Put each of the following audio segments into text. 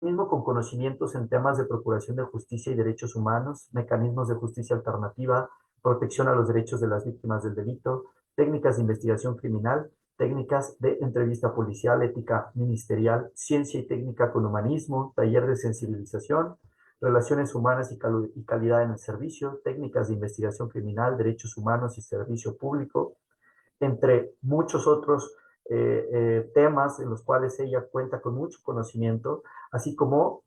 Asimismo, con conocimientos en temas de procuración de justicia y derechos humanos, mecanismos de justicia alternativa, protección a los derechos de las víctimas del delito, técnicas de investigación criminal, técnicas de entrevista policial, ética ministerial, ciencia y técnica con humanismo, taller de sensibilización, relaciones humanas y calidad en el servicio, técnicas de investigación criminal, derechos humanos y servicio público, entre muchos otros temas en los cuales ella cuenta con mucho conocimiento, así como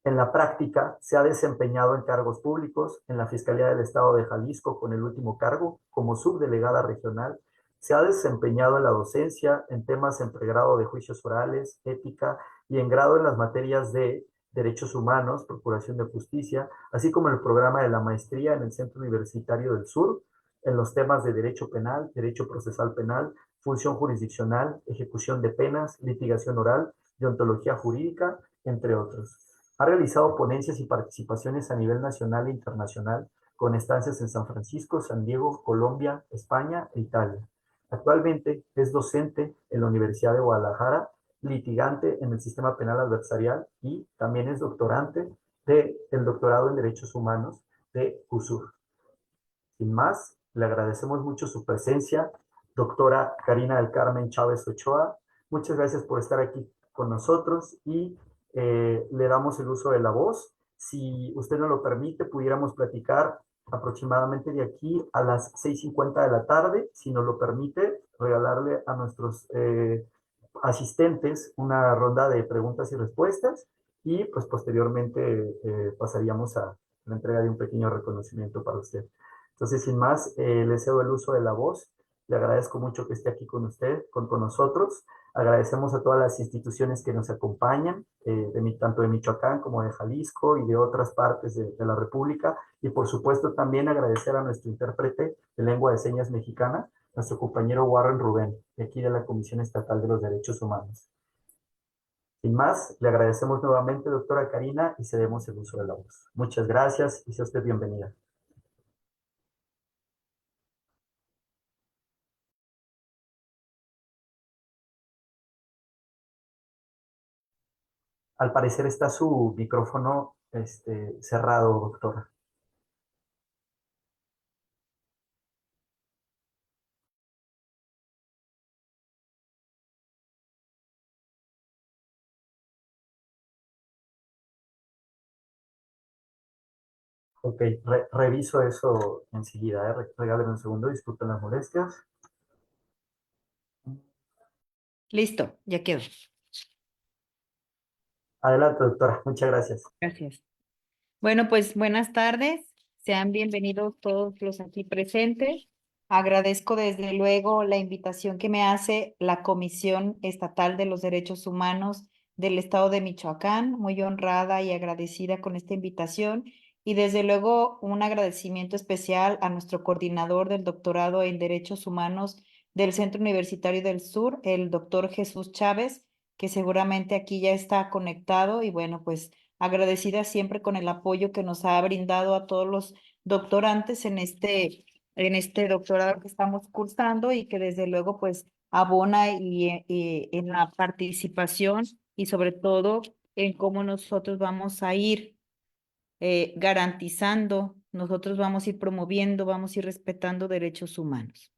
en la práctica se ha desempeñado en cargos públicos en la Fiscalía del Estado de Jalisco con el último cargo como subdelegada regional. Se ha desempeñado en la docencia en temas en pregrado de juicios orales, ética y en grado en las materias de derechos humanos, procuración de justicia, así como en el programa de la maestría en el Centro Universitario del Sur, en los temas de derecho penal, derecho procesal penal, función jurisdiccional, ejecución de penas, litigación oral, deontología jurídica, entre otros. Ha realizado ponencias y participaciones a nivel nacional e internacional con estancias en San Francisco, San Diego, Colombia, España e Italia. Actualmente es docente en la Universidad de Guadalajara, litigante en el sistema penal adversarial y también es doctorante del doctorado en Derechos Humanos de USUR. Sin más, le agradecemos mucho su presencia, doctora Karina del Carmen Chávez Ochoa. Muchas gracias por estar aquí con nosotros y le damos el uso de la voz. Si usted nos lo permite, pudiéramos platicar aproximadamente de aquí a las 6:50 de la tarde. Si nos lo permite, regalarle a nuestros asistentes una ronda de preguntas y respuestas y pues posteriormente pasaríamos a la entrega de un pequeño reconocimiento para usted. Entonces, sin más, le cedo el uso de la voz. Le agradezco mucho que esté aquí con usted, con nosotros. Agradecemos a todas las instituciones que nos acompañan, tanto de Michoacán como de Jalisco y de otras partes de la República. Y por supuesto también agradecer a nuestro intérprete de lengua de señas mexicana, nuestro compañero Warren Rubén, de aquí de la Comisión Estatal de los Derechos Humanos. Sin más, le agradecemos nuevamente, doctora Karina, y cedemos el uso de la voz. Muchas gracias y sea usted bienvenida. Al parecer está su micrófono cerrado, doctora. Ok, reviso eso enseguida. Regáleme un segundo, disculpen las molestias. Listo, ya quedó. Adelante, doctora. Muchas gracias. Gracias. Bueno, pues buenas tardes. Sean bienvenidos todos los aquí presentes. Agradezco desde luego la invitación que me hace la Comisión Estatal de los Derechos Humanos del Estado de Michoacán. Muy honrada y agradecida con esta invitación. Y desde luego un agradecimiento especial a nuestro coordinador del doctorado en Derechos Humanos del Centro Universitario del Sur, el doctor Jesús Chávez, que seguramente aquí ya está conectado. Y bueno, pues agradecida siempre con el apoyo que nos ha brindado a todos los doctorantes en este doctorado que estamos cursando y que desde luego pues abona y en la participación y sobre todo en cómo nosotros vamos a ir garantizando, nosotros vamos a ir promoviendo, vamos a ir respetando derechos humanos.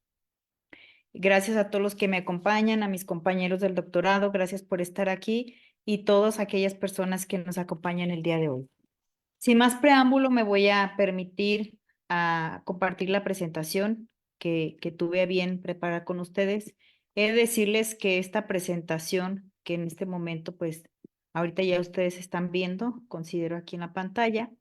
Gracias a todos los que me acompañan, a mis compañeros del doctorado, gracias por estar aquí y todas aquellas personas que nos acompañan el día de hoy. Sin más preámbulo, me voy a permitir compartir la presentación que tuve a bien preparar con ustedes. He de decirles que esta presentación, que en este momento, pues, ahorita ya ustedes están viendo, considero aquí en la pantalla,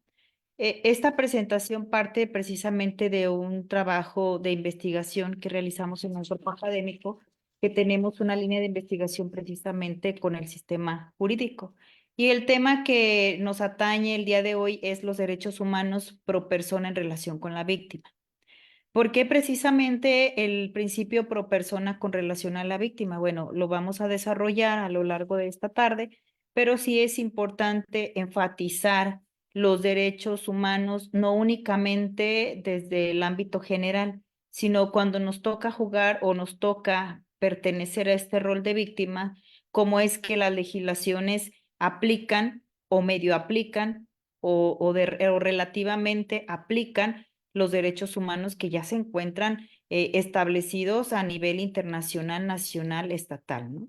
esta presentación parte precisamente de un trabajo de investigación que realizamos en nuestro cuerpo académico, que tenemos una línea de investigación precisamente con el sistema jurídico. Y el tema que nos atañe el día de hoy es los derechos humanos pro persona en relación con la víctima. ¿Por qué precisamente el principio pro persona con relación a la víctima? Bueno, lo vamos a desarrollar a lo largo de esta tarde, pero sí es importante enfatizar los derechos humanos no únicamente desde el ámbito general, sino cuando nos toca jugar o nos toca pertenecer a este rol de víctima, cómo es que las legislaciones aplican o medio aplican o relativamente aplican los derechos humanos que ya se encuentran establecidos a nivel internacional, nacional, estatal, ¿no?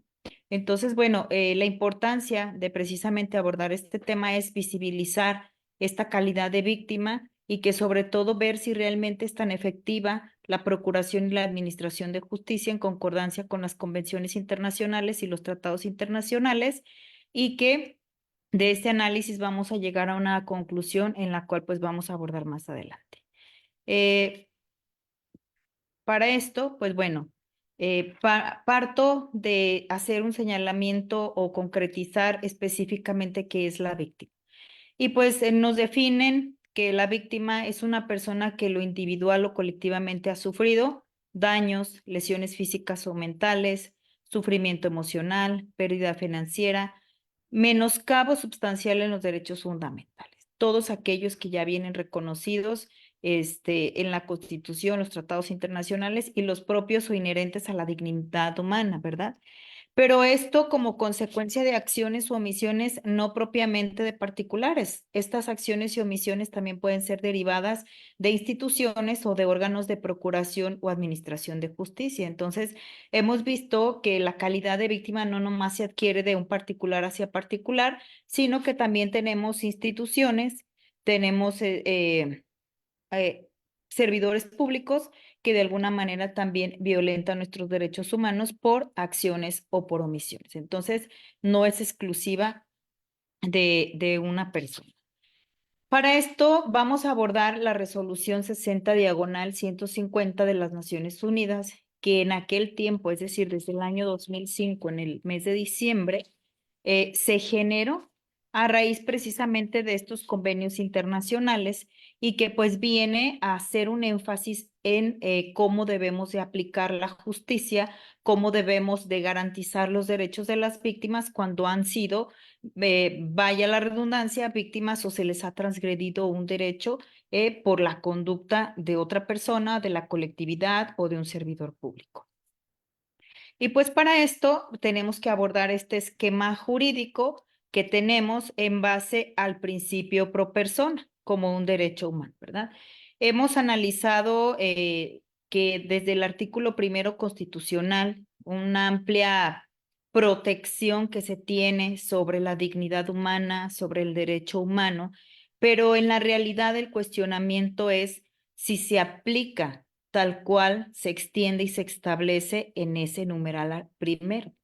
Entonces, bueno, la importancia de precisamente abordar este tema es visibilizar esta calidad de víctima y que sobre todo ver si realmente es tan efectiva la procuración y la administración de justicia en concordancia con las convenciones internacionales y los tratados internacionales, y que de este análisis vamos a llegar a una conclusión en la cual pues vamos a abordar más adelante. Para esto, pues bueno, parto de hacer un señalamiento o concretizar específicamente qué es la víctima. Y pues nos definen que la víctima es una persona que lo individual o colectivamente ha sufrido daños, lesiones físicas o mentales, sufrimiento emocional, pérdida financiera, menoscabo sustancial en los derechos fundamentales. Todos aquellos que ya vienen reconocidos en la Constitución, los tratados internacionales y los propios o inherentes a la dignidad humana, ¿verdad? Pero esto como consecuencia de acciones o omisiones no propiamente de particulares. Estas acciones y omisiones también pueden ser derivadas de instituciones o de órganos de procuración o administración de justicia. Entonces, hemos visto que la calidad de víctima no nomás se adquiere de un particular hacia particular, sino que también tenemos instituciones, tenemos eh, servidores públicos que de alguna manera también violentan nuestros derechos humanos por acciones o por omisiones. Entonces, no es exclusiva de una persona. Para esto vamos a abordar la resolución 60/150 de las Naciones Unidas, que en aquel tiempo, es decir, desde el año 2005, en el mes de diciembre, se generó a raíz precisamente de estos convenios internacionales y que pues viene a hacer un énfasis en cómo debemos de aplicar la justicia, cómo debemos de garantizar los derechos de las víctimas cuando han sido, vaya la redundancia, víctimas o se les ha transgredido un derecho por la conducta de otra persona, de la colectividad o de un servidor público. Y pues para esto tenemos que abordar este esquema jurídico que tenemos en base al principio pro persona como un derecho humano, ¿verdad? Hemos analizado que desde el artículo 1 constitucional, una amplia protección que se tiene sobre la dignidad humana, sobre el derecho humano, pero en la realidad el cuestionamiento es si se aplica tal cual se extiende y se establece en ese numeral primero.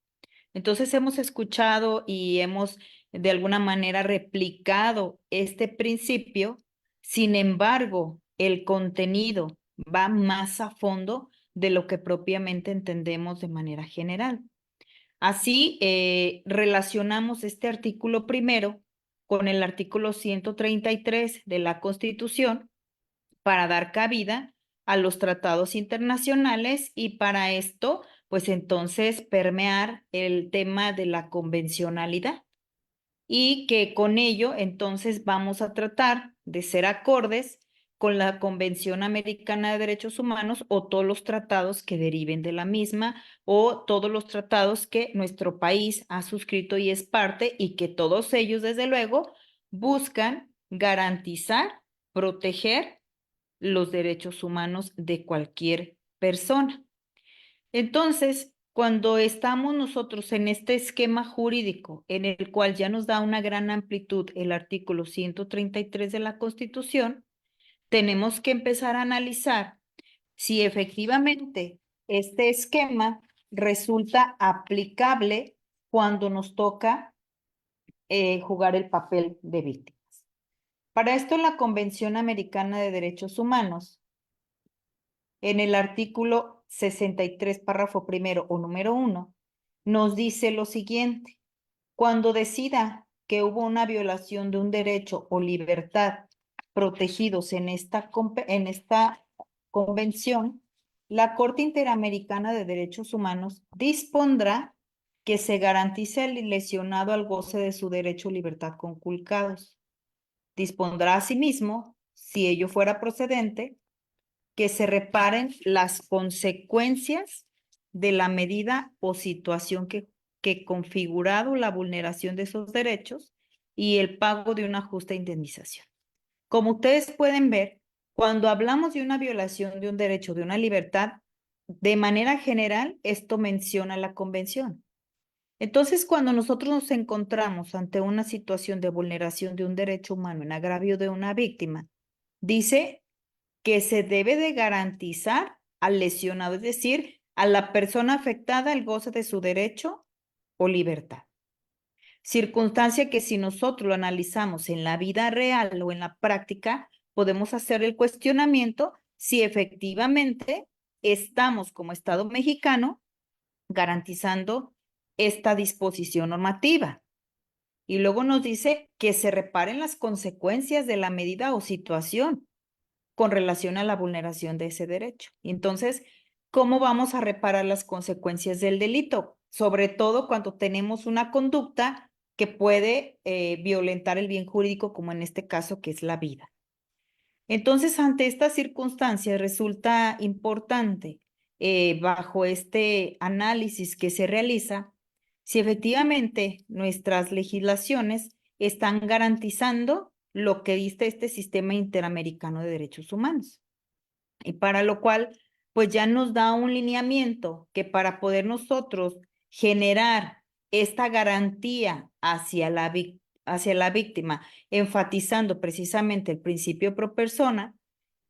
Entonces hemos escuchado y hemos de alguna manera replicado este principio, sin embargo, el contenido va más a fondo de lo que propiamente entendemos de manera general. Así, relacionamos este artículo primero con el artículo 133 de la Constitución para dar cabida a los tratados internacionales y para esto, pues entonces permear el tema de la convencionalidad y que con ello entonces vamos a tratar de ser acordes con la Convención Americana de Derechos Humanos o todos los tratados que deriven de la misma o todos los tratados que nuestro país ha suscrito y es parte y que todos ellos, desde luego, buscan garantizar, proteger los derechos humanos de cualquier persona. Entonces, cuando estamos nosotros en este esquema jurídico en el cual ya nos da una gran amplitud el artículo 133 de la Constitución, tenemos que empezar a analizar si efectivamente este esquema resulta aplicable cuando nos toca jugar el papel de víctimas. Para esto, la Convención Americana de Derechos Humanos, en el artículo 63, párrafo primero o número 1, nos dice lo siguiente: cuando decida que hubo una violación de un derecho o libertad protegidos en esta convención, la Corte Interamericana de Derechos Humanos dispondrá que se garantice al lesionado al goce de su derecho o libertad conculcados. Dispondrá asimismo, si ello fuera procedente, que se reparen las consecuencias de la medida o situación que que configurado la vulneración de esos derechos y el pago de una justa indemnización. Como ustedes pueden ver, cuando hablamos de una violación de un derecho, de una libertad, de manera general, esto menciona la convención. Entonces, cuando nosotros nos encontramos ante una situación de vulneración de un derecho humano en agravio de una víctima, dice que se debe de garantizar al lesionado, es decir, a la persona afectada el goce de su derecho o libertad. Circunstancia que si nosotros lo analizamos en la vida real o en la práctica, podemos hacer el cuestionamiento si efectivamente estamos como Estado mexicano garantizando esta disposición normativa. Y luego nos dice que se reparen las consecuencias de la medida o situación con relación a la vulneración de ese derecho. Entonces, ¿cómo vamos a reparar las consecuencias del delito? Sobre todo cuando tenemos una conducta que puede violentar el bien jurídico, como en este caso, que es la vida. Entonces, ante estas circunstancias, resulta importante, bajo este análisis que se realiza, si efectivamente nuestras legislaciones están garantizando lo que dice este sistema interamericano de derechos humanos. Y para lo cual, pues ya nos da un lineamiento que para poder nosotros generar esta garantía hacia la víctima, enfatizando precisamente el principio pro persona,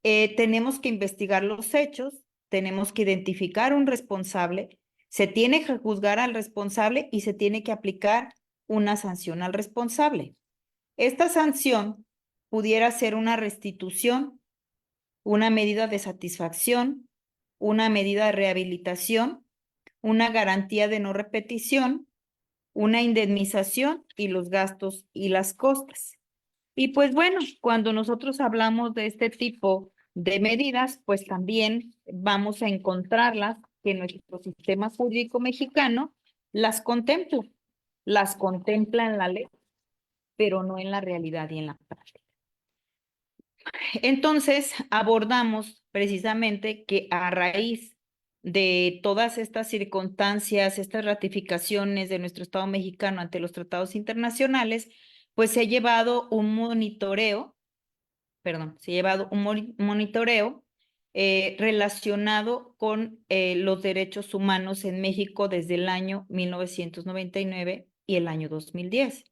tenemos que investigar los hechos, tenemos que identificar un responsable, se tiene que juzgar al responsable y se tiene que aplicar una sanción al responsable. Esta sanción pudiera ser una restitución, una medida de satisfacción, una medida de rehabilitación, una garantía de no repetición, una indemnización y los gastos y las costas. Y pues bueno, cuando nosotros hablamos de este tipo de medidas, pues también vamos a encontrarlas que nuestro sistema jurídico mexicano las contempla en la ley, pero no en la realidad y en la práctica. Entonces, abordamos precisamente que a raíz de todas estas circunstancias, estas ratificaciones de nuestro Estado mexicano ante los tratados internacionales, pues se ha llevado un monitoreo, relacionado con los derechos humanos en México desde el año 1999 y el año 2010,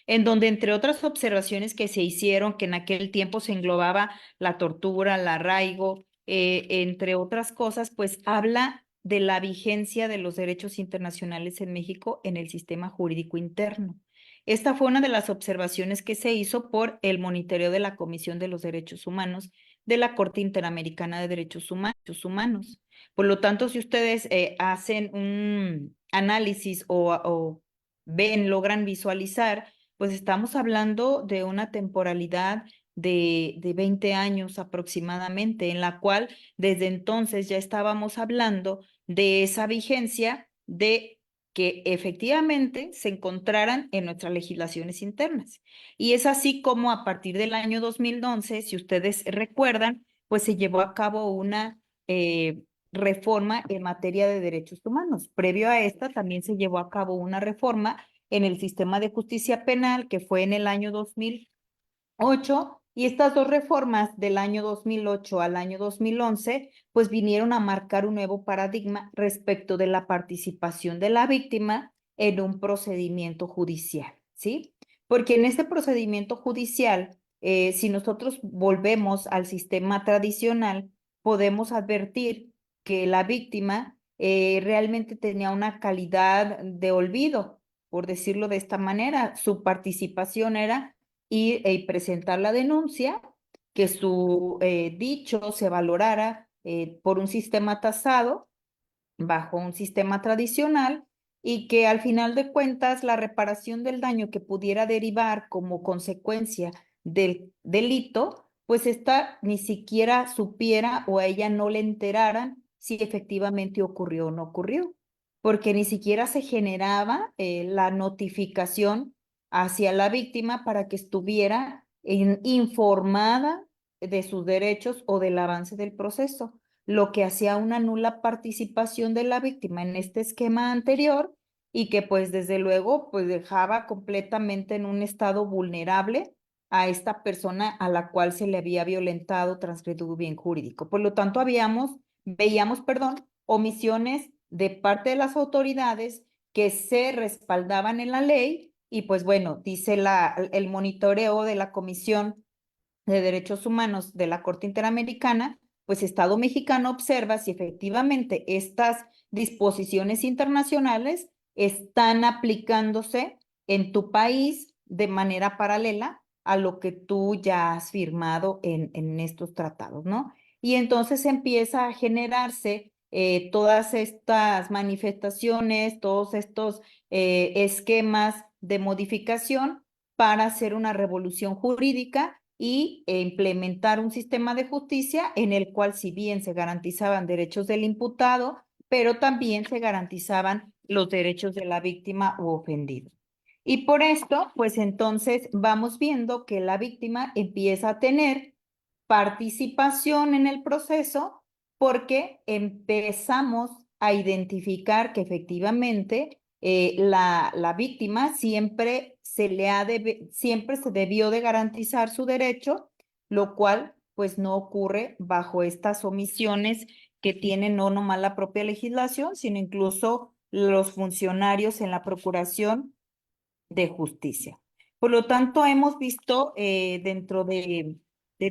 en donde entre otras observaciones que se hicieron, que en aquel tiempo se englobaba la tortura, el arraigo, entre otras cosas, pues habla de la vigencia de los derechos internacionales en México en el sistema jurídico interno. Esta fue una de las observaciones que se hizo por el monitoreo de la Comisión de los Derechos Humanos de la Corte Interamericana de Derechos Humanos. Por lo tanto, si ustedes hacen un análisis o ven, logran visualizar, pues estamos hablando de una temporalidad de 20 años aproximadamente, en la cual desde entonces ya estábamos hablando de esa vigencia de que efectivamente se encontraran en nuestras legislaciones internas. Y es así como a partir del año 2011, si ustedes recuerdan, pues se llevó a cabo una reforma en materia de derechos humanos. Previo a esta, también se llevó a cabo una reforma en el sistema de justicia penal, que fue en el año 2008, y estas dos reformas del año 2008 al año 2011, pues vinieron a marcar un nuevo paradigma respecto de la participación de la víctima en un procedimiento judicial, ¿sí? Porque en este procedimiento judicial, si nosotros volvemos al sistema tradicional, podemos advertir que la víctima realmente tenía una calidad de olvido, por decirlo de esta manera. Su participación era y presentar la denuncia, que su dicho se valorara por un sistema tasado bajo un sistema tradicional y que al final de cuentas la reparación del daño que pudiera derivar como consecuencia del delito, pues esta ni siquiera supiera o a ella no le enteraran si efectivamente ocurrió o no ocurrió, porque ni siquiera se generaba la notificación hacia la víctima para que estuviera informada de sus derechos o del avance del proceso, lo que hacía una nula participación de la víctima en este esquema anterior y que pues desde luego pues dejaba completamente en un estado vulnerable a esta persona a la cual se le había violentado, transgredido un bien jurídico. Por lo tanto, veíamos, omisiones de parte de las autoridades que se respaldaban en la ley y pues bueno, dice el monitoreo de la Comisión de Derechos Humanos de la Corte Interamericana, pues Estado mexicano observa si efectivamente estas disposiciones internacionales están aplicándose en tu país de manera paralela a lo que tú ya has firmado en estos tratados, ¿no? Y entonces empieza a generarse todas estas manifestaciones, todos estos esquemas de modificación para hacer una revolución jurídica y implementar un sistema de justicia en el cual si bien se garantizaban derechos del imputado, pero también se garantizaban los derechos de la víctima u ofendido. Y por esto, pues entonces vamos viendo que la víctima empieza a tener participación en el proceso porque empezamos a identificar que efectivamente la víctima siempre se debió de garantizar su derecho, lo cual pues no ocurre bajo estas omisiones que tiene no nomás la propia legislación, sino incluso los funcionarios en la Procuración de Justicia. Por lo tanto, hemos visto dentro de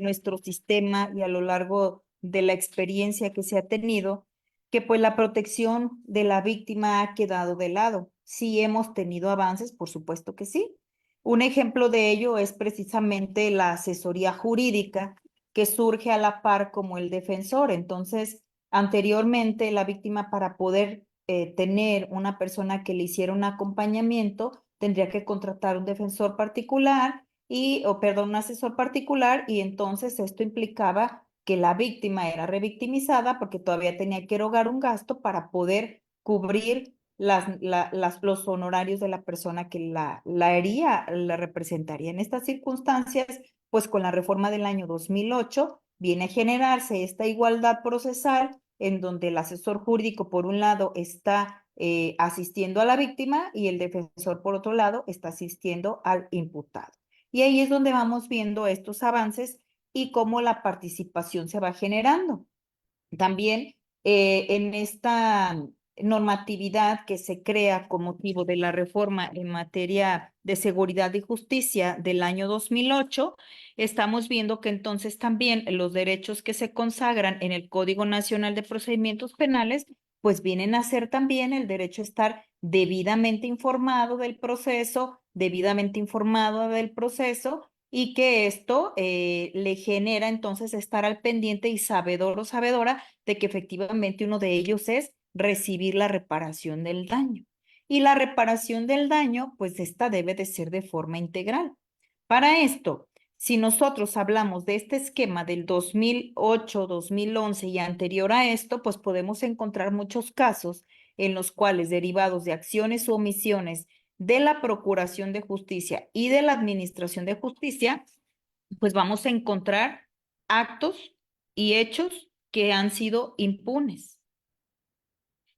nuestro sistema y a lo largo de la experiencia que se ha tenido, que pues la protección de la víctima ha quedado de lado. Sí hemos tenido avances, por supuesto que sí. Un ejemplo de ello es precisamente la asesoría jurídica que surge a la par como el defensor. Entonces, anteriormente la víctima para poder tener una persona que le hiciera un acompañamiento, tendría que contratar un defensor particular un asesor particular y entonces esto implicaba que la víctima era revictimizada porque todavía tenía que erogar un gasto para poder cubrir los honorarios de la persona que la hería, la representaría. En estas circunstancias, pues con la reforma del año 2008 viene a generarse esta igualdad procesal en donde el asesor jurídico, por un lado, está asistiendo a la víctima y el defensor, por otro lado, está asistiendo al imputado. Y ahí es donde vamos viendo estos avances y cómo la participación se va generando. También en esta normatividad que se crea con motivo de la reforma en materia de seguridad y justicia del año 2008, estamos viendo que entonces también los derechos que se consagran en el Código Nacional de Procedimientos Penales, pues vienen a ser también el derecho a estar debidamente informado del proceso, debidamente informado del proceso y que esto le genera entonces estar al pendiente y sabedor o sabedora de que efectivamente uno de ellos es recibir la reparación del daño. Y la reparación del daño, pues esta debe de ser de forma integral. Para esto, si nosotros hablamos de este esquema del 2008, 2011 y anterior a esto, pues podemos encontrar muchos casos en los cuales derivados de acciones o omisiones de la Procuración de Justicia y de la Administración de Justicia, pues vamos a encontrar actos y hechos que han sido impunes.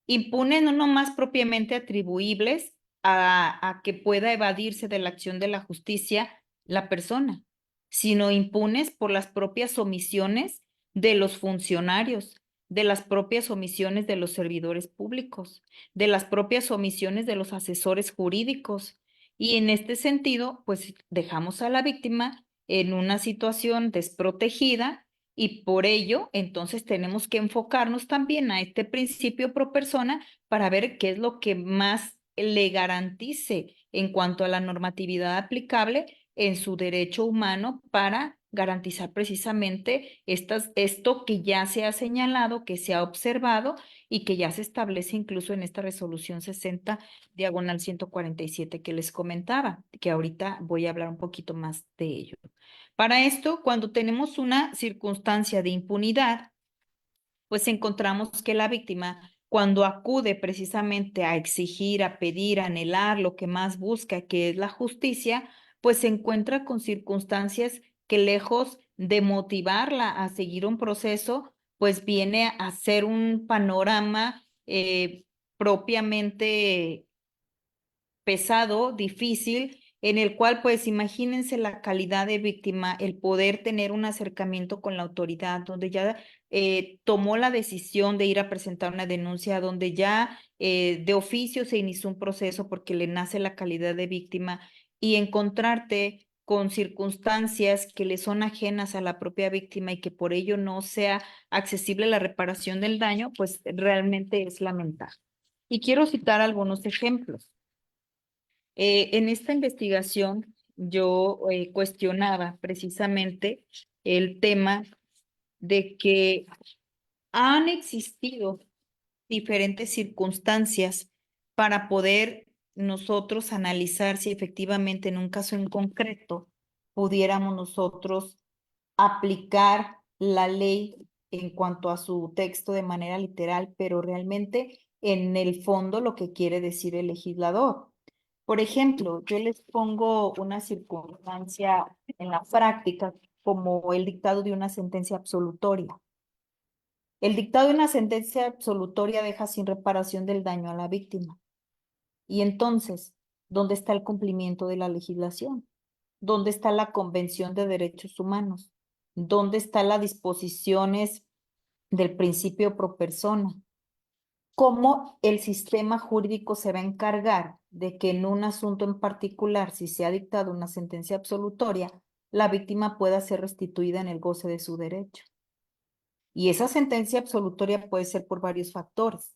Impunes no nomás propiamente atribuibles a que pueda evadirse de la acción de la justicia la persona, sino impunes por las propias omisiones de los funcionarios, de las propias omisiones de los servidores públicos, de las propias omisiones de los asesores jurídicos. Y en este sentido, pues dejamos a la víctima en una situación desprotegida y por ello, entonces tenemos que enfocarnos también a este principio pro persona para ver qué es lo que más le garantice en cuanto a la normatividad aplicable en su derecho humano para garantizar precisamente esto que ya se ha señalado, que se ha observado y que ya se establece incluso en esta resolución 60 diagonal 147 que les comentaba, que ahorita voy a hablar un poquito más de ello. Para esto, cuando tenemos una circunstancia de impunidad, pues encontramos que la víctima, cuando acude precisamente a exigir, a pedir, a anhelar lo que más busca, que es la justicia, pues se encuentra con circunstancias que lejos de motivarla a seguir un proceso, pues viene a ser un panorama propiamente pesado, difícil, en el cual, pues, imagínense la calidad de víctima, el poder tener un acercamiento con la autoridad, donde ya tomó la decisión de ir a presentar una denuncia, donde ya de oficio se inició un proceso porque le nace la calidad de víctima, y encontrarte con circunstancias que le son ajenas a la propia víctima y que por ello no sea accesible la reparación del daño, pues realmente es lamentable. Y quiero citar algunos ejemplos. En esta investigación yo cuestionaba precisamente el tema de que han existido diferentes circunstancias para poder nosotros analizar si efectivamente en un caso en concreto pudiéramos nosotros aplicar la ley en cuanto a su texto de manera literal, pero realmente en el fondo lo que quiere decir el legislador. Por ejemplo, yo les pongo una circunstancia en la práctica como el dictado de una sentencia absolutoria. El dictado de una sentencia absolutoria deja sin reparación del daño a la víctima. Y entonces, ¿dónde está el cumplimiento de la legislación? ¿Dónde está la Convención de Derechos Humanos? ¿Dónde están las disposiciones del principio pro persona? ¿Cómo el sistema jurídico se va a encargar de que en un asunto en particular, si se ha dictado una sentencia absolutoria, la víctima pueda ser restituida en el goce de su derecho? Y esa sentencia absolutoria puede ser por varios factores.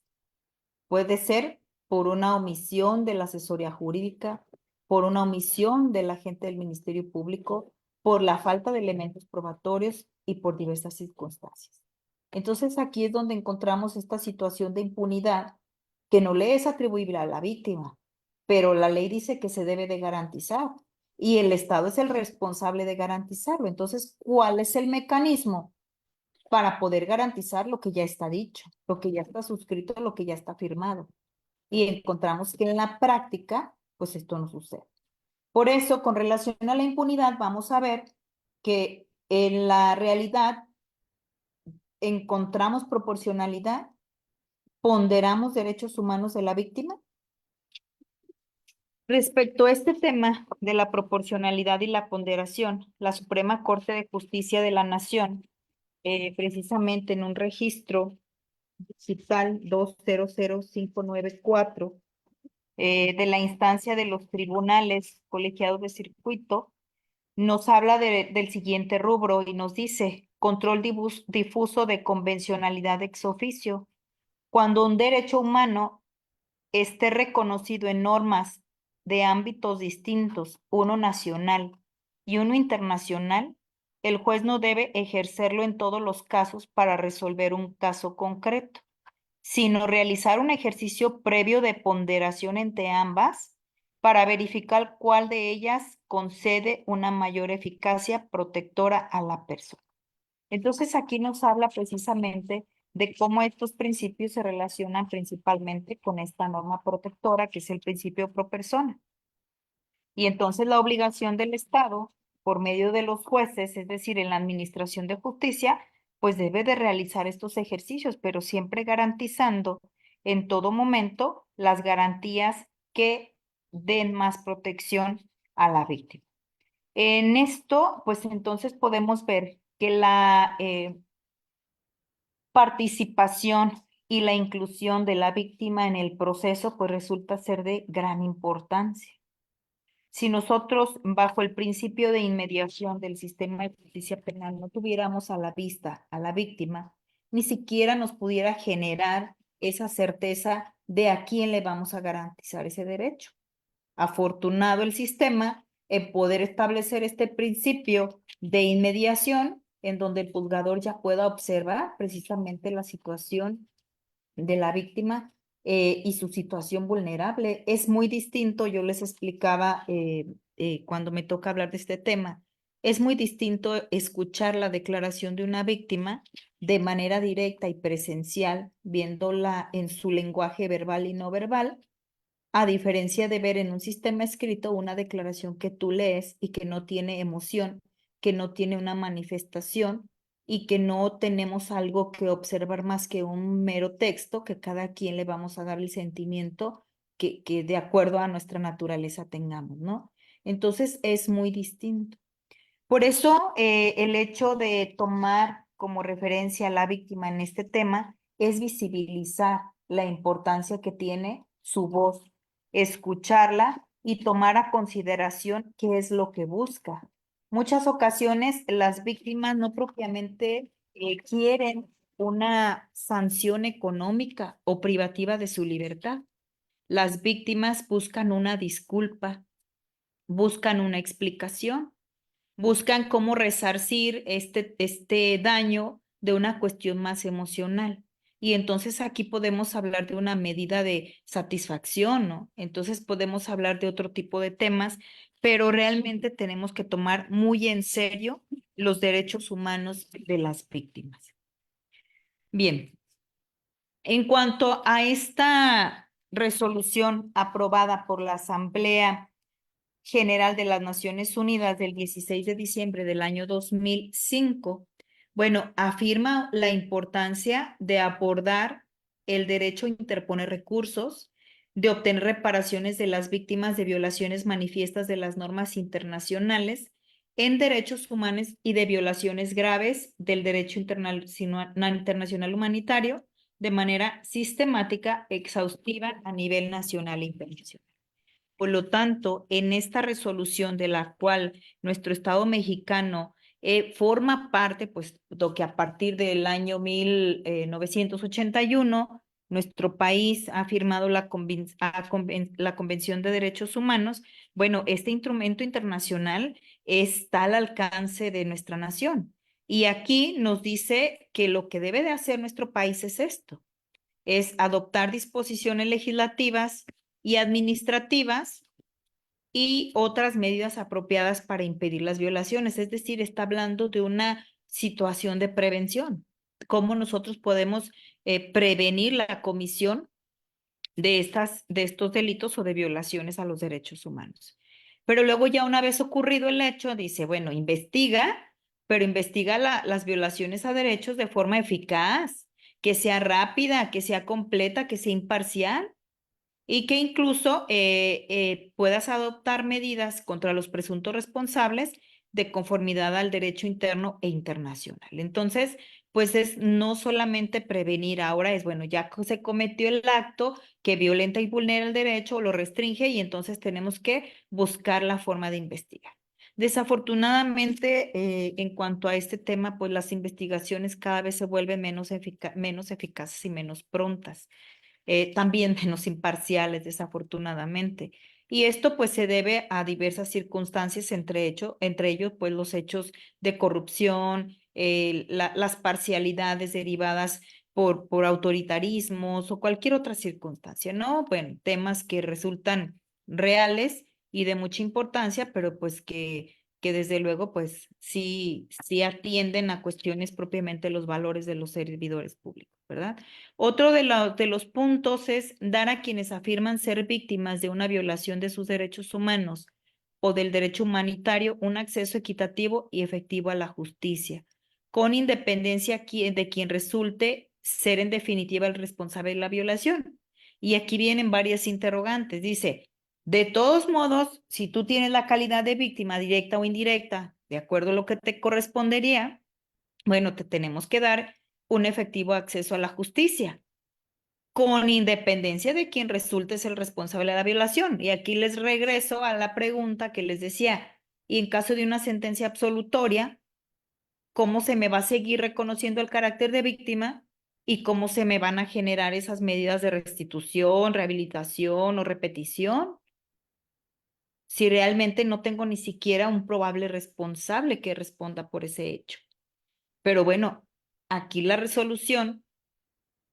Puede ser por una omisión de la asesoría jurídica, por una omisión del agente del Ministerio Público, por la falta de elementos probatorios y por diversas circunstancias. Entonces aquí es donde encontramos esta situación de impunidad que no le es atribuible a la víctima, pero la ley dice que se debe de garantizar y el Estado es el responsable de garantizarlo. Entonces, ¿cuál es el mecanismo para poder garantizar lo que ya está dicho, lo que ya está suscrito, lo que ya está firmado? Y encontramos que en la práctica, pues esto no sucede. Por eso, con relación a la impunidad, vamos a ver que en la realidad encontramos proporcionalidad, ponderamos derechos humanos de la víctima. Respecto a este tema de la proporcionalidad y la ponderación, la Suprema Corte de Justicia de la Nación, precisamente en un registro digital 200594, de la instancia de los tribunales colegiados de circuito, nos habla del siguiente rubro y nos dice control difuso de convencionalidad ex oficio. Cuando un derecho humano esté reconocido en normas de ámbitos distintos, uno nacional y uno internacional, el juez no debe ejercerlo en todos los casos para resolver un caso concreto, sino realizar un ejercicio previo de ponderación entre ambas para verificar cuál de ellas concede una mayor eficacia protectora a la persona. Entonces aquí nos habla precisamente de cómo estos principios se relacionan principalmente con esta norma protectora, que es el principio pro persona. Y entonces la obligación del Estado, por medio de los jueces, es decir, en la administración de justicia, pues debe de realizar estos ejercicios, pero siempre garantizando en todo momento las garantías que den más protección a la víctima. En esto, pues entonces podemos ver que la participación y la inclusión de la víctima en el proceso, pues resulta ser de gran importancia. Si nosotros, bajo el principio de inmediación del sistema de justicia penal, no tuviéramos a la vista a la víctima, ni siquiera nos pudiera generar esa certeza de a quién le vamos a garantizar ese derecho. Afortunado el sistema en poder establecer este principio de inmediación, en donde el juzgador ya pueda observar precisamente la situación de la víctima y su situación vulnerable. Es muy distinto, yo les explicaba cuando me toca hablar de este tema, es muy distinto escuchar la declaración de una víctima de manera directa y presencial, viéndola en su lenguaje verbal y no verbal, a diferencia de ver en un sistema escrito una declaración que tú lees y que no tiene emoción, que no tiene una manifestación y que no tenemos algo que observar más que un mero texto, que cada quien le vamos a dar el sentimiento que de acuerdo a nuestra naturaleza tengamos, ¿no? Entonces es muy distinto. Por eso el hecho de tomar como referencia a la víctima en este tema es visibilizar la importancia que tiene su voz, escucharla y tomar a consideración qué es lo que busca. Muchas ocasiones las víctimas no propiamente quieren una sanción económica o privativa de su libertad. Las víctimas buscan una disculpa, buscan una explicación, buscan cómo resarcir este daño de una cuestión más emocional. Y entonces aquí podemos hablar de una medida de satisfacción, ¿no? Entonces podemos hablar de otro tipo de temas, pero realmente tenemos que tomar muy en serio los derechos humanos de las víctimas. Bien, en cuanto a esta resolución aprobada por la Asamblea General de las Naciones Unidas del 16 de diciembre del año 2005, bueno, afirma la importancia de abordar el derecho a interponer recursos, de obtener reparaciones de las víctimas de violaciones manifiestas de las normas internacionales en derechos humanos y de violaciones graves del derecho internacional humanitario de manera sistemática, exhaustiva a nivel nacional e internacional. Por lo tanto, en esta resolución de la cual nuestro Estado mexicano forma parte, pues, que a partir del año 1981, nuestro país ha firmado la Convención de Derechos Humanos. Bueno, este instrumento internacional está al alcance de nuestra nación. Y aquí nos dice que lo que debe de hacer nuestro país es esto, es adoptar disposiciones legislativas y administrativas y otras medidas apropiadas para impedir las violaciones. Es decir, está hablando de una situación de prevención. ¿Cómo nosotros podemos prevenir la comisión de estos delitos o de violaciones a los derechos humanos? Pero luego ya una vez ocurrido el hecho, dice, bueno, investiga, pero investiga las violaciones a derechos de forma eficaz, que sea rápida, que sea completa, que sea imparcial y que incluso puedas adoptar medidas contra los presuntos responsables de conformidad al derecho interno e internacional. Entonces, pues es no solamente prevenir, ahora es, bueno, ya se cometió el acto que violenta y vulnera el derecho o lo restringe y entonces tenemos que buscar la forma de investigar. Desafortunadamente, en cuanto a este tema, pues las investigaciones cada vez se vuelven menos eficaces y menos prontas, también menos imparciales, desafortunadamente. Y esto pues se debe a diversas circunstancias, entre ellos pues los hechos de corrupción, las parcialidades derivadas por autoritarismos o cualquier otra circunstancia, ¿no? Bueno, temas que resultan reales y de mucha importancia, pero pues que desde luego pues sí atienden a cuestiones propiamente los valores de los servidores públicos, ¿verdad? Otro de los puntos es dar a quienes afirman ser víctimas de una violación de sus derechos humanos o del derecho humanitario un acceso equitativo y efectivo a la justicia, con independencia de quien resulte ser en definitiva el responsable de la violación. Y aquí vienen varias interrogantes. Dice, de todos modos, si tú tienes la calidad de víctima directa o indirecta, de acuerdo a lo que te correspondería, bueno, te tenemos que dar un efectivo acceso a la justicia, con independencia de quien resulte ser el responsable de la violación. Y aquí les regreso a la pregunta que les decía, y en caso de una sentencia absolutoria, ¿cómo se me va a seguir reconociendo el carácter de víctima y cómo se me van a generar esas medidas de restitución, rehabilitación o repetición? Si realmente no tengo ni siquiera un probable responsable que responda por ese hecho. Pero bueno, aquí la resolución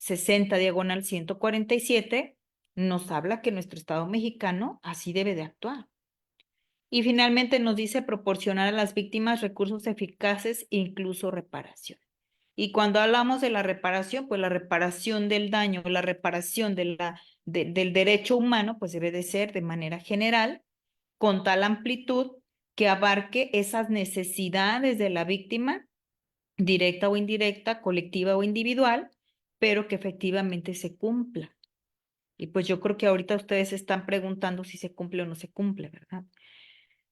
60/147 nos habla que nuestro Estado mexicano así debe de actuar. Y finalmente nos dice proporcionar a las víctimas recursos eficaces, incluso reparación. Y cuando hablamos de la reparación, pues la reparación del daño, la reparación del derecho humano, pues debe de ser de manera general, con tal amplitud que abarque esas necesidades de la víctima, directa o indirecta, colectiva o individual, pero que efectivamente se cumpla. Y pues yo creo que ahorita ustedes se están preguntando si se cumple o no se cumple, ¿verdad?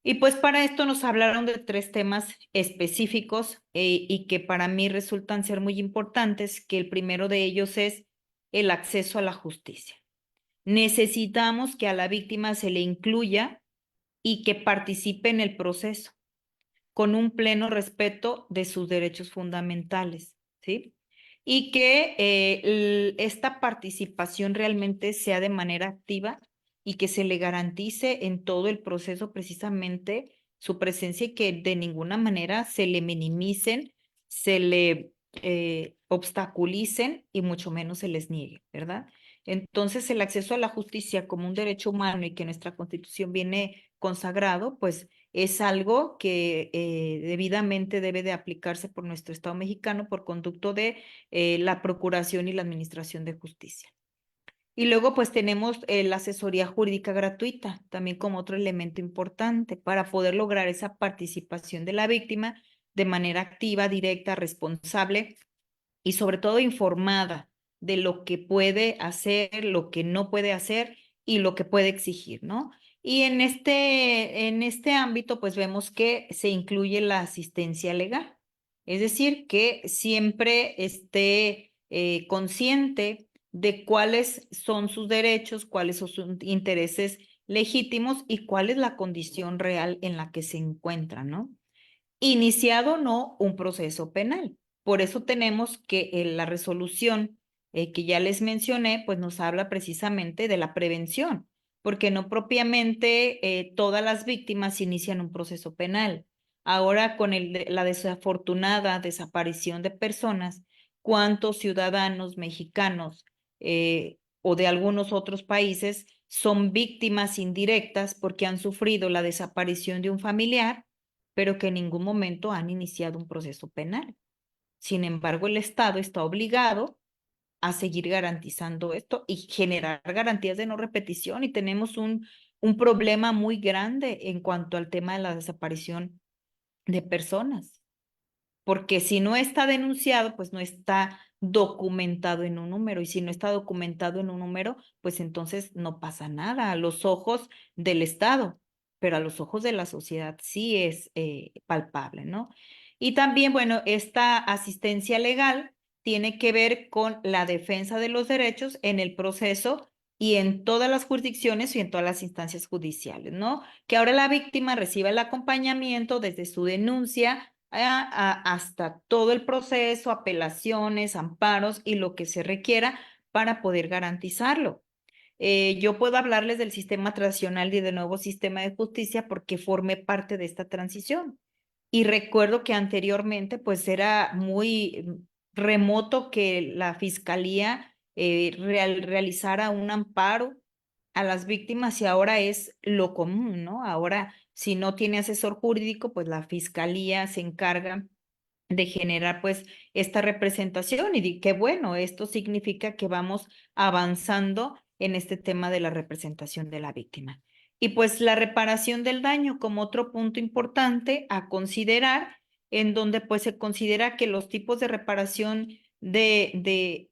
Y pues para esto nos hablaron de 3 temas específicos y que para mí resultan ser muy importantes, que el primero de ellos es el acceso a la justicia. Necesitamos que a la víctima se le incluya y que participe en el proceso con un pleno respeto de sus derechos fundamentales, ¿sí? Y que esta participación realmente sea de manera activa y que se le garantice en todo el proceso precisamente su presencia y que de ninguna manera se le minimicen, se le obstaculicen y mucho menos se les niegue, ¿verdad? Entonces, el acceso a la justicia como un derecho humano y que nuestra Constitución viene consagrado, pues es algo que debidamente debe de aplicarse por nuestro Estado mexicano por conducto de la Procuración y la Administración de Justicia. Y luego pues tenemos la asesoría jurídica gratuita, también como otro elemento importante para poder lograr esa participación de la víctima de manera activa, directa, responsable y sobre todo informada de lo que puede hacer, lo que no puede hacer y lo que puede exigir, ¿no? Y en este ámbito, pues vemos que se incluye la asistencia legal, es decir, que siempre esté consciente de cuáles son sus derechos, cuáles son sus intereses legítimos y cuál es la condición real en la que se encuentra, ¿no? Iniciado o no un proceso penal. Por eso tenemos que la resolución que ya les mencioné, pues nos habla precisamente de la prevención, porque no propiamente todas las víctimas inician un proceso penal. Ahora con la desafortunada desaparición de personas, ¿cuántos ciudadanos mexicanos o de algunos otros países son víctimas indirectas porque han sufrido la desaparición de un familiar, pero que en ningún momento han iniciado un proceso penal? Sin embargo, el Estado está obligado a seguir garantizando esto y generar garantías de no repetición y tenemos un problema muy grande en cuanto al tema de la desaparición de personas, porque si no está denunciado, pues no está documentado en un número, y si no está documentado en un número, pues entonces no pasa nada a los ojos del Estado, pero a los ojos de la sociedad sí es palpable, ¿no? Y también, bueno, esta asistencia legal tiene que ver con la defensa de los derechos en el proceso y en todas las jurisdicciones y en todas las instancias judiciales, ¿no? Que ahora la víctima reciba el acompañamiento desde su denuncia hasta todo el proceso, apelaciones, amparos y lo que se requiera para poder garantizarlo. Yo puedo hablarles del sistema tradicional y del nuevo sistema de justicia porque formé parte de esta transición. Y recuerdo que anteriormente pues era muy remoto que la fiscalía realizara un amparo a las víctimas y ahora es lo común, ¿no? Ahora, si no tiene asesor jurídico, pues la fiscalía se encarga de generar pues esta representación y qué bueno, esto significa que vamos avanzando en este tema de la representación de la víctima. Y pues la reparación del daño como otro punto importante a considerar, en donde pues se considera que los tipos de reparación del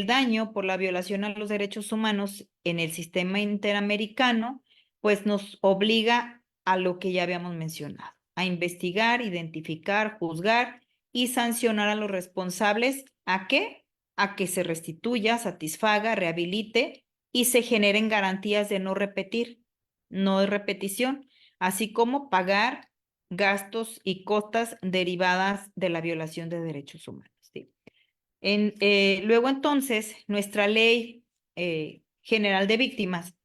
daño por la violación a los derechos humanos en el sistema interamericano, pues nos obliga a lo que ya habíamos mencionado, a investigar, identificar, juzgar y sancionar a los responsables. ¿A qué? A que se restituya, satisfaga, rehabilite y se generen garantías de no repetir, no de repetición, así como pagar gastos y costas derivadas de la violación de derechos humanos. ¿Sí? Luego entonces, nuestra ley general de víctimas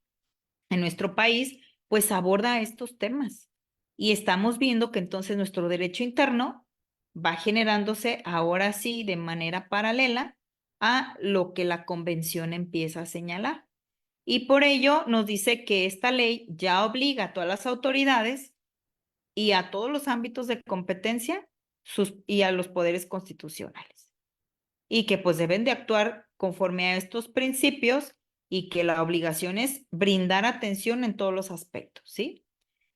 en nuestro país, pues aborda estos temas. Y estamos viendo que entonces nuestro derecho interno va generándose ahora sí de manera paralela a lo que la convención empieza a señalar. Y por ello nos dice que esta ley ya obliga a todas las autoridades y a todos los ámbitos de competencia y a los poderes constitucionales. Y que pues deben de actuar conforme a estos principios y que la obligación es brindar atención en todos los aspectos, ¿sí?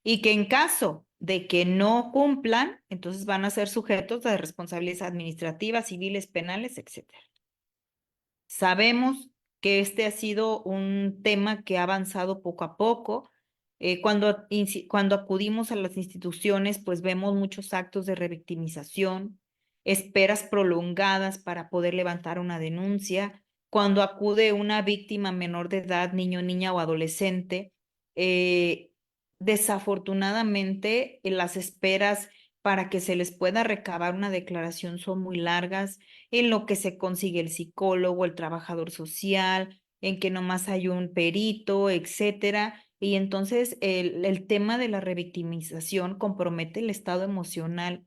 Y que en caso de que no cumplan, entonces van a ser sujetos de responsabilidades administrativas, civiles, penales, etcétera. Sabemos que este ha sido un tema que ha avanzado poco a poco. Cuando acudimos a las instituciones, pues vemos muchos actos de revictimización, esperas prolongadas para poder levantar una denuncia. Cuando acude una víctima menor de edad, niño, niña o adolescente, desafortunadamente las esperas para que se les pueda recabar una declaración son muy largas, en lo que se consigue el psicólogo, el trabajador social, en que nomás hay un perito, etcétera. Y entonces el tema de la revictimización compromete el estado emocional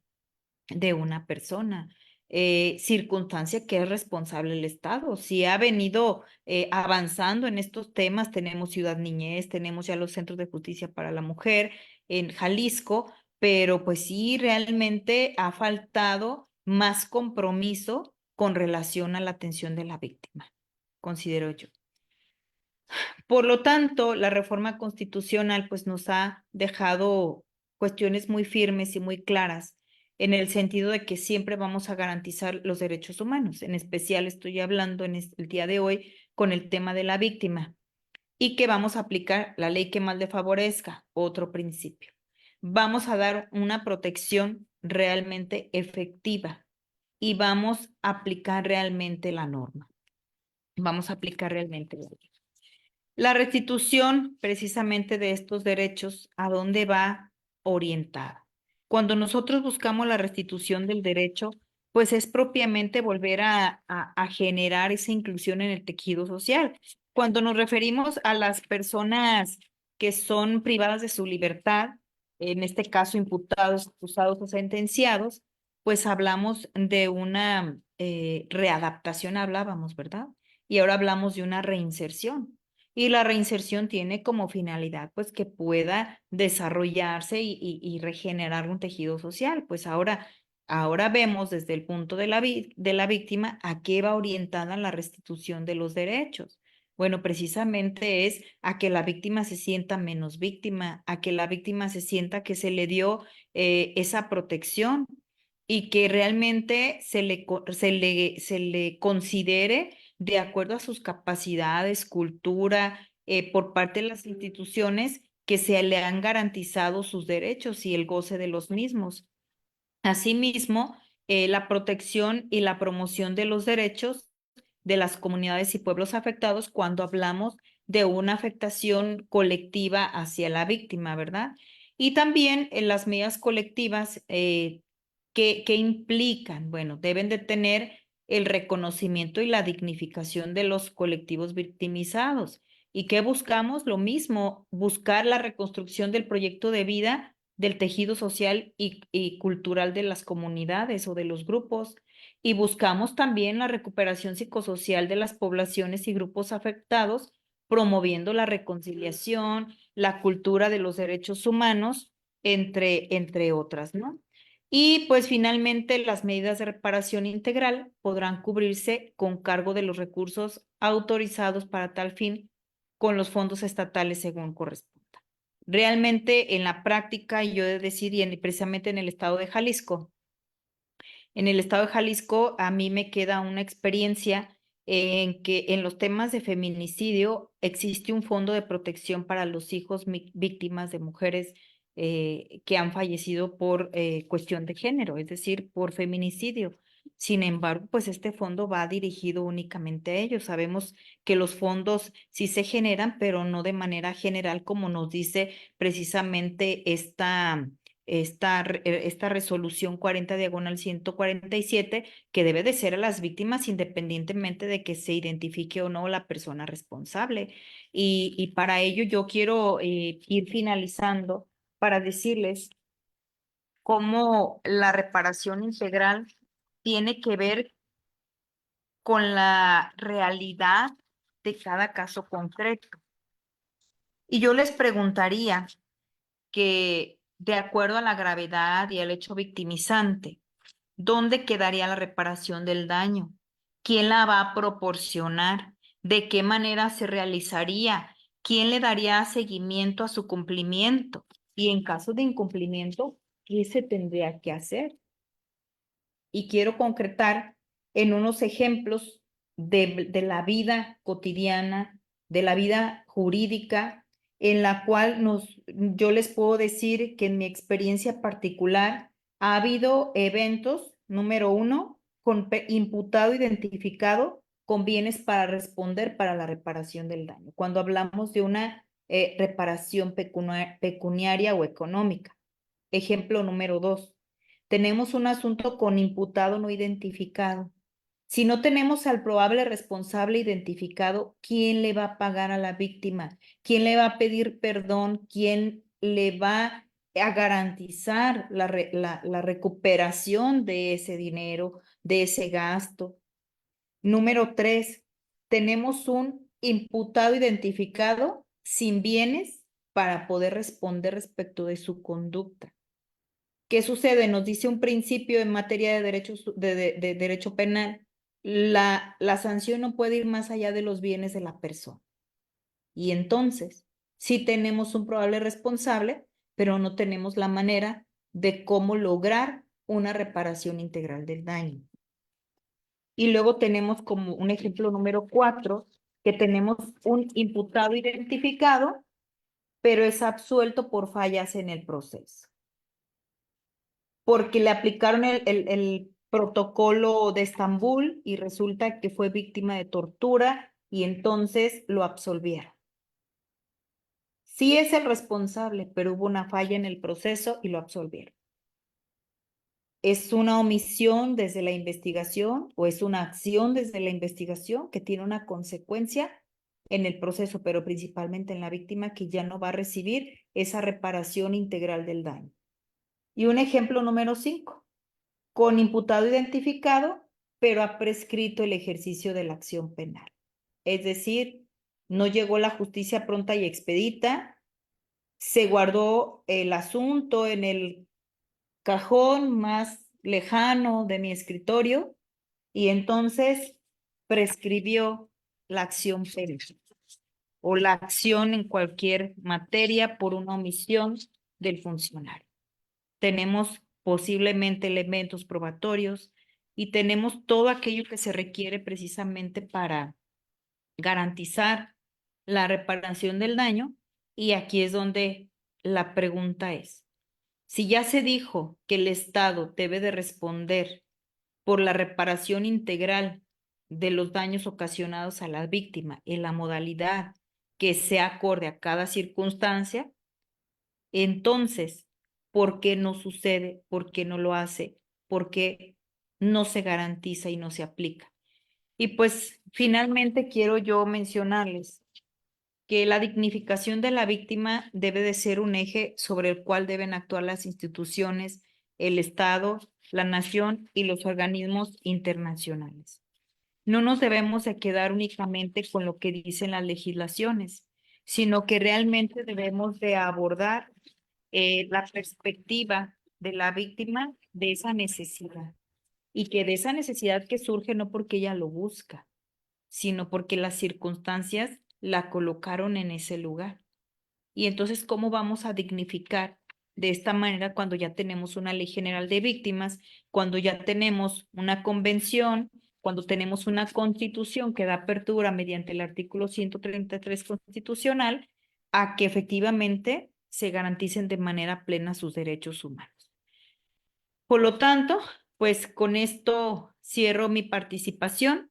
de una persona, circunstancia que es responsable el Estado. Si ha venido avanzando en estos temas, tenemos Ciudad Niñez, tenemos ya los centros de justicia para la mujer en Jalisco, pero pues sí, realmente ha faltado más compromiso con relación a la atención de la víctima, considero yo. Por lo tanto, la reforma constitucional pues nos ha dejado cuestiones muy firmes y muy claras en el sentido de que siempre vamos a garantizar los derechos humanos. En especial estoy hablando en el día de hoy con el tema de la víctima y que vamos a aplicar la ley que más le favorezca, otro principio. Vamos a dar una protección realmente efectiva y vamos a aplicar realmente la norma. Vamos a aplicar realmente la ley. La restitución precisamente de estos derechos, ¿a dónde va orientada? Cuando nosotros buscamos la restitución del derecho, pues es propiamente volver a generar esa inclusión en el tejido social. Cuando nos referimos a las personas que son privadas de su libertad, en este caso imputados, acusados o sentenciados, pues hablamos de una readaptación, hablábamos, ¿verdad? Y ahora hablamos de una reinserción. Y la reinserción tiene como finalidad, pues, que pueda desarrollarse y regenerar un tejido social. Pues ahora vemos desde el punto de la víctima a qué va orientada la restitución de los derechos. Bueno, precisamente es a que la víctima se sienta menos víctima, a que la víctima se sienta que se le dio esa protección y que realmente se le considere de acuerdo a sus capacidades, cultura, por parte de las instituciones que se le han garantizado sus derechos y el goce de los mismos. Asimismo, la protección y la promoción de los derechos de las comunidades y pueblos afectados cuando hablamos de una afectación colectiva hacia la víctima, ¿verdad? Y también en las medidas colectivas que implican, bueno, deben de tener el reconocimiento y la dignificación de los colectivos victimizados. ¿Y qué buscamos? Lo mismo, buscar la reconstrucción del proyecto de vida del tejido social y cultural de las comunidades o de los grupos. Y buscamos también la recuperación psicosocial de las poblaciones y grupos afectados, promoviendo la reconciliación, la cultura de los derechos humanos, entre otras, ¿no? Y pues finalmente las medidas de reparación integral podrán cubrirse con cargo de los recursos autorizados para tal fin con los fondos estatales según corresponda. Realmente en la práctica, yo he de decir, precisamente en el estado de Jalisco, a mí me queda una experiencia en que en los temas de feminicidio existe un fondo de protección para los hijos víctimas de mujeres que han fallecido por cuestión de género, es decir, por feminicidio. Sin embargo, pues este fondo va dirigido únicamente a ellos. Sabemos que los fondos sí se generan, pero no de manera general, como nos dice precisamente esta resolución 40/147, que debe de ser a las víctimas independientemente de que se identifique o no la persona responsable. Y para ello yo quiero ir finalizando para decirles cómo la reparación integral tiene que ver con la realidad de cada caso concreto. Y yo les preguntaría que, de acuerdo a la gravedad y al hecho victimizante, ¿dónde quedaría la reparación del daño? ¿Quién la va a proporcionar? ¿De qué manera se realizaría? ¿Quién le daría seguimiento a su cumplimiento? Y en caso de incumplimiento, ¿qué se tendría que hacer? Y quiero concretar en unos ejemplos de la vida cotidiana, de la vida jurídica, en la cual yo les puedo decir que en mi experiencia particular ha habido eventos, número uno, con imputado identificado con bienes para responder para la reparación del daño, cuando hablamos de una reparación pecuniaria o económica. Ejemplo número dos, tenemos un asunto con imputado no identificado. Si no tenemos al probable responsable identificado, ¿quién le va a pagar a la víctima? ¿Quién le va a pedir perdón? ¿Quién le va a garantizar la recuperación de ese dinero, de ese gasto? Número tres, tenemos un imputado identificado sin bienes para poder responder respecto de su conducta. ¿Qué sucede? Nos dice un principio en materia de derecho penal. La sanción no puede ir más allá de los bienes de la persona. Y entonces, sí tenemos un probable responsable, pero no tenemos la manera de cómo lograr una reparación integral del daño. Y luego tenemos como un ejemplo número 4, que tenemos un imputado identificado, pero es absuelto por fallas en el proceso, porque le aplicaron el protocolo de Estambul y resulta que fue víctima de tortura y entonces lo absolvieron. Sí es el responsable, pero hubo una falla en el proceso y lo absolvieron. ¿Es una omisión desde la investigación o es una acción desde la investigación que tiene una consecuencia en el proceso, pero principalmente en la víctima, que ya no va a recibir esa reparación integral del daño? Y un ejemplo número 5, con imputado identificado, pero ha prescrito el ejercicio de la acción penal. Es decir, no llegó la justicia pronta y expedita, se guardó el asunto en el cajón más lejano de mi escritorio y entonces prescribió la acción penal o la acción en cualquier materia por una omisión del funcionario. Tenemos posiblemente elementos probatorios y tenemos todo aquello que se requiere precisamente para garantizar la reparación del daño. Y aquí es donde la pregunta es, si ya se dijo que el Estado debe de responder por la reparación integral de los daños ocasionados a la víctima en la modalidad que sea acorde a cada circunstancia, entonces, ¿por qué no sucede? ¿Por qué no lo hace? ¿Por qué no se garantiza y no se aplica? Y pues finalmente quiero yo mencionarles que la dignificación de la víctima debe de ser un eje sobre el cual deben actuar las instituciones, el Estado, la nación y los organismos internacionales. No nos debemos de quedar únicamente con lo que dicen las legislaciones, sino que realmente debemos de abordar la perspectiva de la víctima de esa necesidad y que de esa necesidad que surge no porque ella lo busca, sino porque las circunstancias la colocaron en ese lugar. Y entonces, ¿cómo vamos a dignificar de esta manera cuando ya tenemos una ley general de víctimas, cuando ya tenemos una convención, cuando tenemos una constitución que da apertura mediante el artículo 133 constitucional a que efectivamente se garanticen de manera plena sus derechos humanos? Por lo tanto, pues con esto cierro mi participación.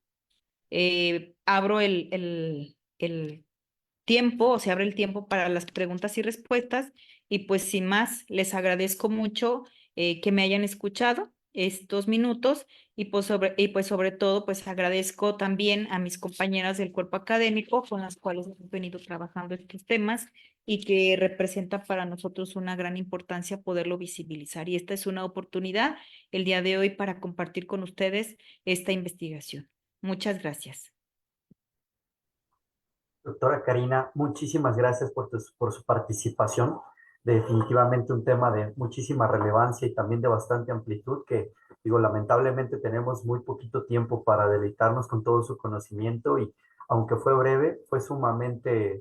Abro el tiempo, o se abre el tiempo para las preguntas y respuestas. Y pues sin más, les agradezco mucho que me hayan escuchado estos minutos y pues sobre todo pues agradezco también a mis compañeras del cuerpo académico con las cuales hemos venido trabajando estos temas y que representa para nosotros una gran importancia poderlo visibilizar. Y esta es una oportunidad el día de hoy para compartir con ustedes esta investigación. Muchas gracias. Doctora Karina, muchísimas gracias por su participación. Definitivamente un tema de muchísima relevancia y también de bastante amplitud que, digo, lamentablemente tenemos muy poquito tiempo para deleitarnos con todo su conocimiento y aunque fue breve, fue sumamente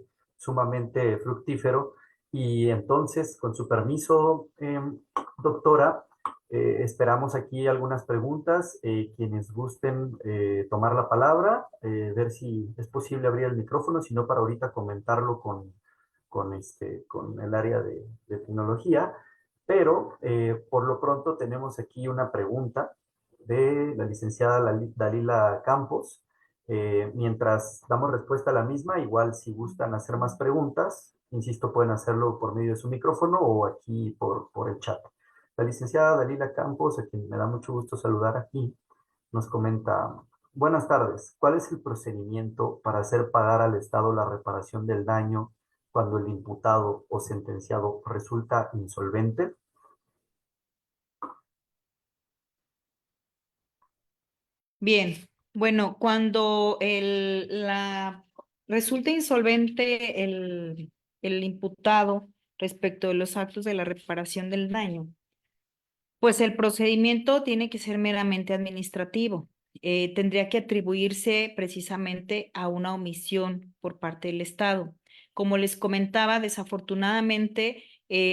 fructífero. Y entonces, con su permiso, doctora, Esperamos aquí algunas preguntas. Quienes gusten tomar la palabra, ver si es posible abrir el micrófono, si no para ahorita comentarlo con el área de tecnología. Pero por lo pronto tenemos aquí una pregunta de la licenciada Dalila Campos. Mientras damos respuesta a la misma, igual si gustan hacer más preguntas, insisto, pueden hacerlo por medio de su micrófono o aquí por el chat. La licenciada Dalila Campos, a quien me da mucho gusto saludar aquí, nos comenta, buenas tardes, ¿cuál es el procedimiento para hacer pagar al Estado la reparación del daño cuando el imputado o sentenciado resulta insolvente? Bien, bueno, cuando resulta insolvente el imputado respecto de los actos de la reparación del daño, pues el procedimiento tiene que ser meramente administrativo. Tendría que atribuirse precisamente a una omisión por parte del Estado. Como les comentaba, desafortunadamente,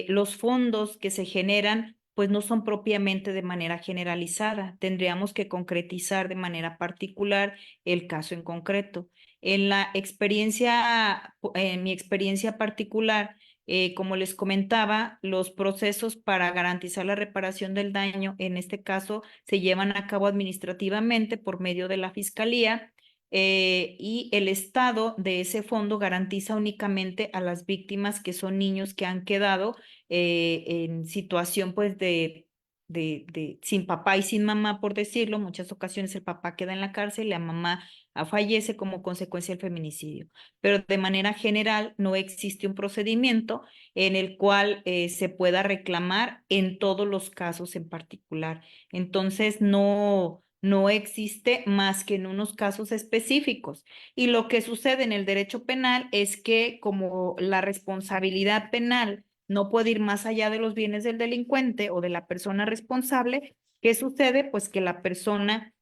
los fondos que se generan pues no son propiamente de manera generalizada. Tendríamos que concretizar de manera particular el caso en concreto. En mi experiencia particular, como les comentaba, los procesos para garantizar la reparación del daño, en este caso, se llevan a cabo administrativamente por medio de la Fiscalía, y el Estado de ese fondo garantiza únicamente a las víctimas que son niños que han quedado en situación pues sin papá y sin mamá, por decirlo. Muchas ocasiones el papá queda en la cárcel y la mamá fallece como consecuencia del feminicidio. Pero de manera general no existe un procedimiento en el cual se pueda reclamar en todos los casos en particular. Entonces, no existe más que en unos casos específicos. Y lo que sucede en el derecho penal es que como la responsabilidad penal no puede ir más allá de los bienes del delincuente o de la persona responsable, ¿qué sucede? Pues que la persona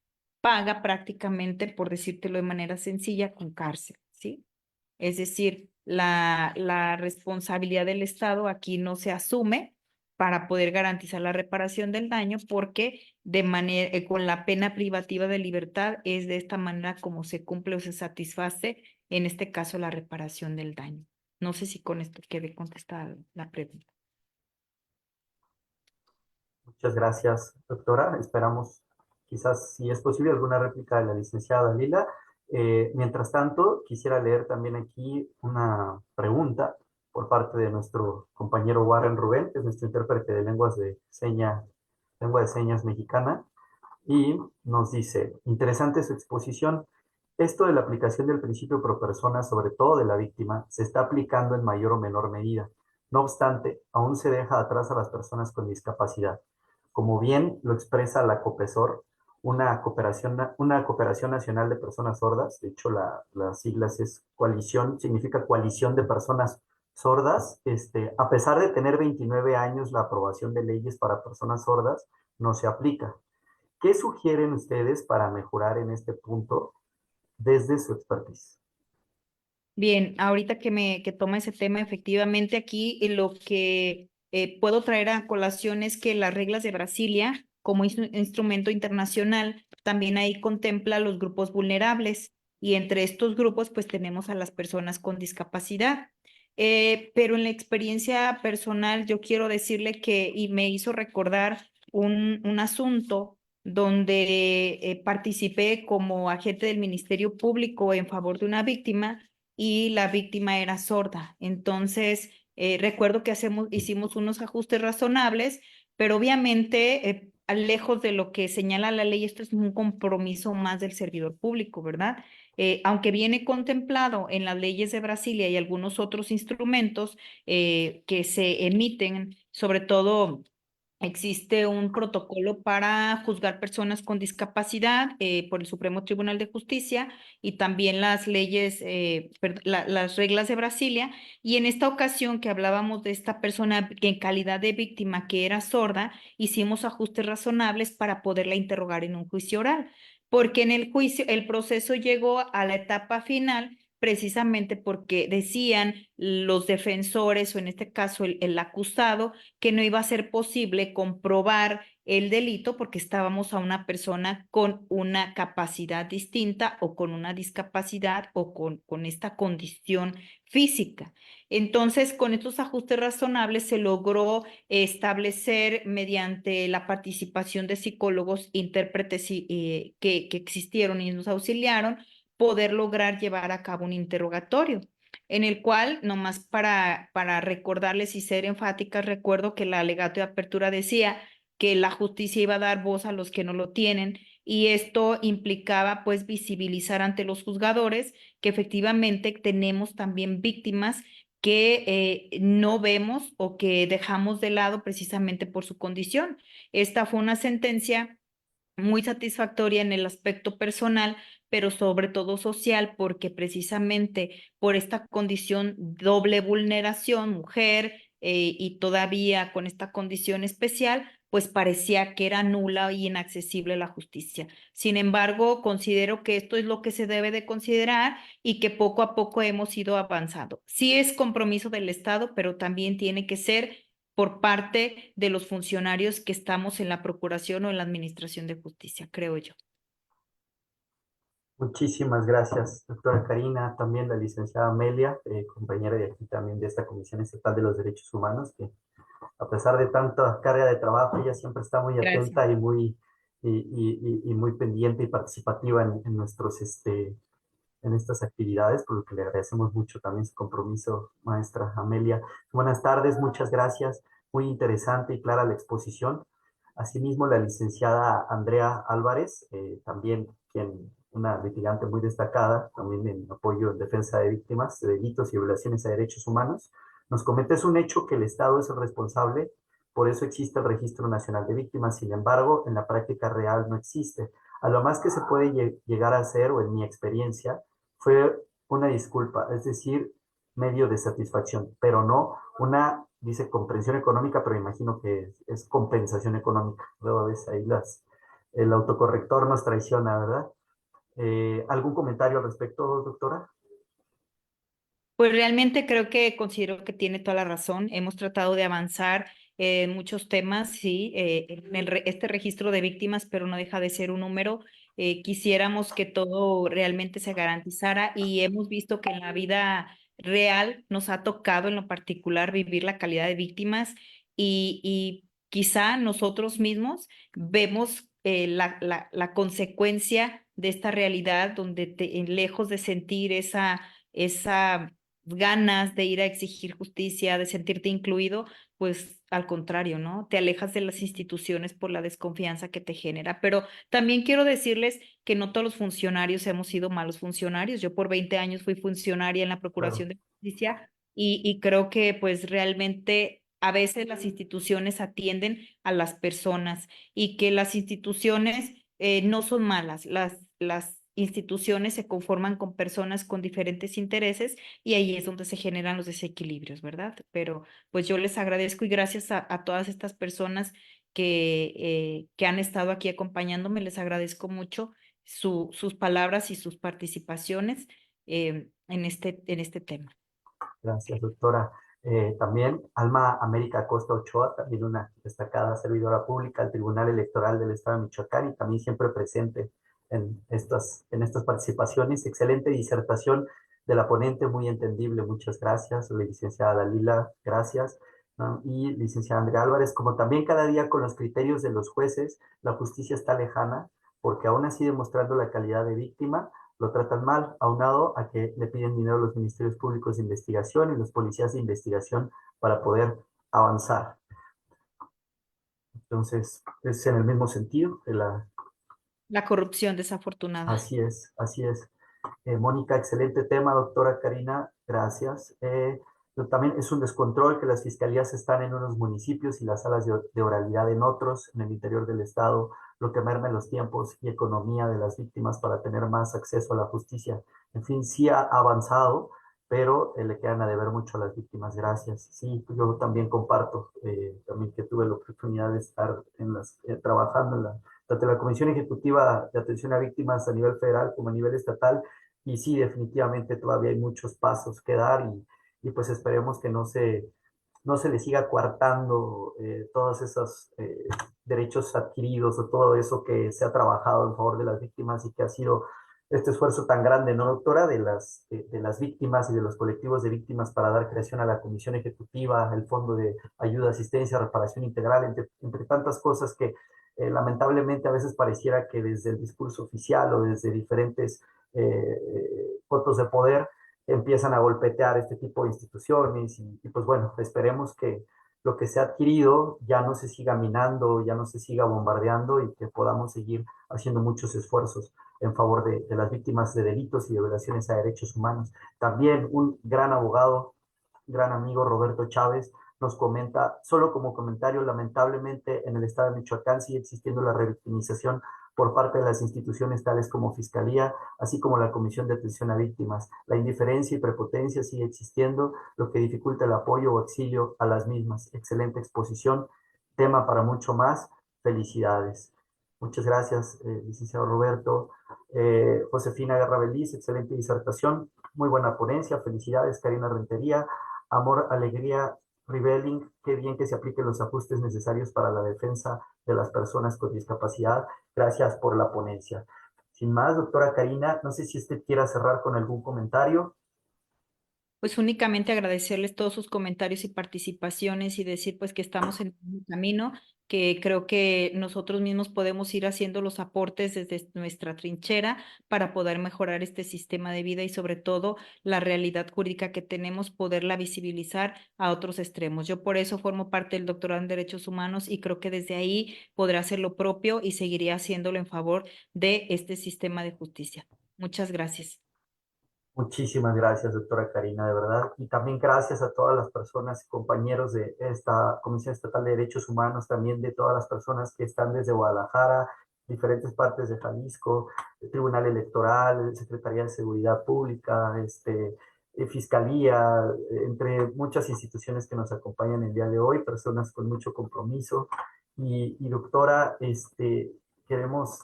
paga prácticamente, por decírtelo de manera sencilla, con cárcel, ¿sí? Es decir, la responsabilidad del Estado aquí no se asume para poder garantizar la reparación del daño, porque con la pena privativa de libertad es de esta manera como se cumple o se satisface, en este caso, la reparación del daño. No sé si con esto quede contestada la pregunta. Muchas gracias, doctora. Esperamos, quizás, si es posible, alguna réplica de la licenciada Dalila. Mientras tanto, quisiera leer también aquí una pregunta por parte de nuestro compañero Warren Rubén, que es nuestro intérprete de lengua de señas mexicana, y nos dice, interesante su exposición. Esto de la aplicación del principio pro persona, sobre todo de la víctima, se está aplicando en mayor o menor medida. No obstante, aún se deja atrás a las personas con discapacidad. Como bien lo expresa la COPESOR, una cooperación nacional de personas sordas, de hecho las siglas es coalición, significa coalición de personas sordas. A pesar de tener 29 años, la aprobación de leyes para personas sordas no se aplica. ¿Qué sugieren ustedes para mejorar en este punto desde su expertise? Bien, ahorita que toma ese tema, efectivamente aquí lo que puedo traer a colación es que las reglas de Brasilia, como instrumento internacional, también ahí contempla los grupos vulnerables, y entre estos grupos pues tenemos a las personas con discapacidad. Pero en la experiencia personal yo quiero decirle y me hizo recordar un asunto donde participé como agente del Ministerio Público en favor de una víctima, y la víctima era sorda. Entonces, recuerdo que hicimos unos ajustes razonables, pero obviamente, lejos de lo que señala la ley, esto es un compromiso más del servidor público, ¿verdad? Aunque viene contemplado en las leyes de Brasilia y algunos otros instrumentos que se emiten, sobre todo existe un protocolo para juzgar personas con discapacidad por el Supremo Tribunal de Justicia, y también las leyes, las reglas de Brasilia. Y en esta ocasión que hablábamos de esta persona que en calidad de víctima que era sorda, hicimos ajustes razonables para poderla interrogar en un juicio oral, porque en el juicio el proceso llegó a la etapa final precisamente porque decían los defensores, o en este caso el acusado, que no iba a ser posible comprobar el delito porque estábamos a una persona con una capacidad distinta o con una discapacidad o con esta condición física. Entonces, con estos ajustes razonables se logró establecer mediante la participación de psicólogos, intérpretes que existieron y nos auxiliaron, poder lograr llevar a cabo un interrogatorio en el cual, nomás para recordarles y ser enfáticas, recuerdo que el alegato de apertura decía que la justicia iba a dar voz a los que no lo tienen y esto implicaba pues visibilizar ante los juzgadores que efectivamente tenemos también víctimas que no vemos o que dejamos de lado precisamente por su condición. Esta fue una sentencia muy satisfactoria en el aspecto personal, pero sobre todo social, porque precisamente por esta condición doble vulneración, mujer, y todavía con esta condición especial, pues parecía que era nula y inaccesible la justicia. Sin embargo, considero que esto es lo que se debe de considerar y que poco a poco hemos ido avanzando. Sí es compromiso del Estado, pero también tiene que ser por parte de los funcionarios que estamos en la Procuración o en la Administración de Justicia, creo yo. Muchísimas gracias, doctora Karina, también la licenciada Amelia, compañera de aquí también de esta Comisión Estatal de los Derechos Humanos, que a pesar de tanta carga de trabajo, ella siempre está muy Gracias. atenta y y muy pendiente y participativa en nuestros, en estas actividades, por lo que le agradecemos mucho también su compromiso, maestra Amelia. Buenas tardes, muchas gracias. Muy interesante y clara la exposición. Asimismo, la licenciada Andrea Álvarez, también una litigante muy destacada, también en apoyo en defensa de víctimas de delitos y violaciones a derechos humanos, nos comenta es un hecho que el Estado es el responsable, por eso existe el Registro Nacional de Víctimas, sin embargo, en la práctica real no existe. A lo más que se puede llegar a hacer, o en mi experiencia, fue una disculpa, es decir, medio de satisfacción, pero no una, dice, comprensión económica, pero imagino que es compensación económica. Luego a veces ahí el autocorrector nos traiciona, ¿verdad? ¿Algún comentario al respecto, doctora? Pues realmente creo que considero que tiene toda la razón. Hemos tratado de avanzar en muchos temas, sí, en este registro de víctimas, pero no deja de ser un número. Quisiéramos que todo realmente se garantizara y hemos visto que en la vida real nos ha tocado en lo particular vivir la calidad de víctimas y quizá nosotros mismos vemos la consecuencia de esta realidad donde lejos de sentir esa ganas de ir a exigir justicia, de sentirte incluido, pues al contrario, ¿no? Te alejas de las instituciones por la desconfianza que te genera. Pero también quiero decirles que no todos los funcionarios hemos sido malos funcionarios. Yo por 20 años fui funcionaria en la Procuración Claro, de Justicia y creo que pues realmente a veces las instituciones atienden a las personas y que las instituciones no son malas. Las instituciones se conforman con personas con diferentes intereses y ahí es donde se generan los desequilibrios, ¿verdad? Pero pues yo les agradezco y gracias a todas estas personas que han estado aquí acompañándome, les agradezco mucho sus palabras y sus participaciones en este tema. gracias, doctora. También Alma América Costa Ochoa, también una destacada servidora pública del Tribunal Electoral del Estado de Michoacán y también siempre presente en estas participaciones. Excelente disertación de la ponente, muy entendible, muchas gracias. La licenciada Dalila, gracias. ¿No? Y licenciada Andrea Álvarez, como también cada día con los criterios de los jueces, la justicia está lejana, porque aún así demostrando la calidad de víctima, lo tratan mal, aunado a que le piden dinero a los ministerios públicos de investigación y los policías de investigación para poder avanzar. Entonces, es en el mismo sentido de La corrupción desafortunada. así es, así es. Mónica, excelente tema, doctora Karina, gracias. Pero también es un descontrol que las fiscalías están en unos municipios y las salas de oralidad en otros, en el interior del Estado, lo que merma los tiempos y economía de las víctimas para tener más acceso a la justicia. En fin, sí ha avanzado, pero le quedan a deber mucho a las víctimas. Gracias. Sí, yo también comparto, también que tuve la oportunidad de estar trabajando tanto en la Comisión Ejecutiva de Atención a Víctimas a nivel federal como a nivel estatal, y sí, definitivamente todavía hay muchos pasos que dar y pues esperemos que no se no se le siga coartando todos esos derechos adquiridos o todo eso que se ha trabajado en favor de las víctimas y que ha sido este esfuerzo tan grande, ¿no, doctora? De las víctimas y de los colectivos de víctimas para dar creación a la Comisión Ejecutiva, el Fondo de Ayuda, Asistencia, Reparación Integral, entre tantas cosas que lamentablemente a veces pareciera que desde el discurso oficial o desde diferentes fotos de poder empiezan a golpetear este tipo de instituciones y pues bueno, esperemos que lo que se ha adquirido ya no se siga minando, ya no se siga bombardeando y que podamos seguir haciendo muchos esfuerzos en favor de las víctimas de delitos y de violaciones a derechos humanos. También un gran abogado, gran amigo Roberto Chávez, nos comenta, solo como comentario, lamentablemente en el estado de Michoacán sigue existiendo la revictimización por parte de las instituciones tales como Fiscalía, así como la Comisión de Atención a Víctimas. La indiferencia y prepotencia sigue existiendo, lo que dificulta el apoyo o auxilio a las mismas. Excelente exposición, tema para mucho más. Felicidades. Muchas gracias, licenciado Roberto. Josefina Guerra Beliz, excelente disertación, muy buena ponencia. Felicidades, Karina Rentería. Amor, alegría, Riveling, qué bien que se apliquen los ajustes necesarios para la defensa de las personas con discapacidad. Gracias por la ponencia. Sin más, doctora Karina, no sé si usted quiera cerrar con algún comentario. Pues únicamente agradecerles todos sus comentarios y participaciones y decir pues que estamos en un camino, que creo que nosotros mismos podemos ir haciendo los aportes desde nuestra trinchera para poder mejorar este sistema de vida y sobre todo la realidad jurídica que tenemos, poderla visibilizar a otros extremos. Yo por eso formo parte del doctorado en Derechos Humanos y creo que desde ahí podré hacer lo propio y seguiré haciéndolo en favor de este sistema de justicia. Muchas gracias. Muchísimas gracias, doctora Karina, de verdad. Y también gracias a todas las personas y compañeros de esta Comisión Estatal de Derechos Humanos, también de todas las personas que están desde Guadalajara, diferentes partes de Jalisco, el Tribunal Electoral, Secretaría de Seguridad Pública, Fiscalía, entre muchas instituciones que nos acompañan el día de hoy, personas con mucho compromiso. Y doctora, queremos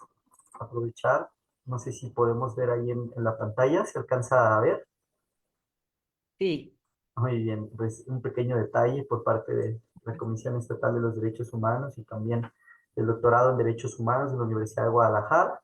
aprovechar, no sé si podemos ver ahí en la pantalla, se alcanza a ver. Sí. Muy bien, pues un pequeño detalle por parte de la Comisión Estatal de los Derechos Humanos y también del doctorado en Derechos Humanos de la Universidad de Guadalajara.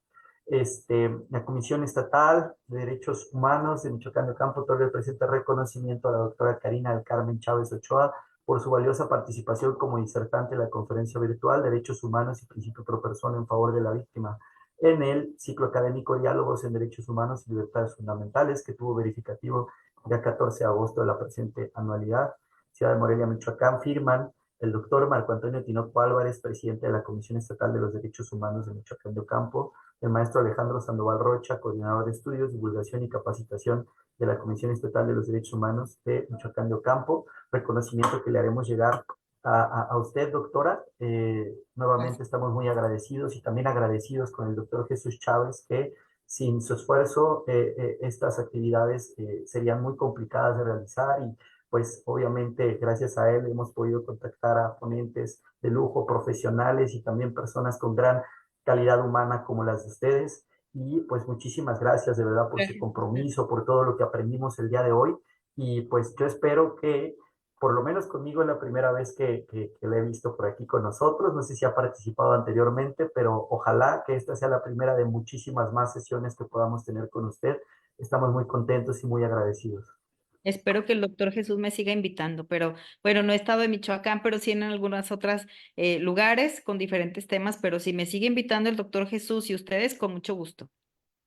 La Comisión Estatal de Derechos Humanos de Michoacán de Campo otorga el presente reconocimiento a la doctora Karina del Carmen Chávez Ochoa por su valiosa participación como disertante en la conferencia virtual Derechos Humanos y Principio Pro Persona en favor de la víctima en el ciclo académico Diálogos en Derechos Humanos y Libertades Fundamentales, que tuvo verificativo el 14 de agosto de la presente anualidad. Ciudad de Morelia, Michoacán, firman el doctor Marco Antonio Tinoco Álvarez, presidente de la Comisión Estatal de los Derechos Humanos de Michoacán de Ocampo, el maestro Alejandro Sandoval Rocha, coordinador de estudios, divulgación y capacitación de la Comisión Estatal de los Derechos Humanos de Michoacán de Ocampo, reconocimiento que le haremos llegar a usted, doctora. Nuevamente estamos muy agradecidos y también agradecidos con el doctor Jesús Chávez, que sin su esfuerzo estas actividades serían muy complicadas de realizar y pues obviamente gracias a él hemos podido contactar a ponentes de lujo, profesionales y también personas con gran calidad humana como las de ustedes. Y pues muchísimas gracias de verdad por su Gracias. compromiso, por todo lo que aprendimos el día de hoy. Y pues yo espero que por lo menos conmigo es la primera vez que la he visto por aquí con nosotros. No sé si ha participado anteriormente, pero ojalá que esta sea la primera de muchísimas más sesiones que podamos tener con usted. Estamos muy contentos y muy agradecidos. Espero que el doctor Jesús me siga invitando, pero bueno, no he estado en Michoacán, pero sí en algunas otras lugares con diferentes temas, pero si me sigue invitando el doctor Jesús y ustedes, con mucho gusto.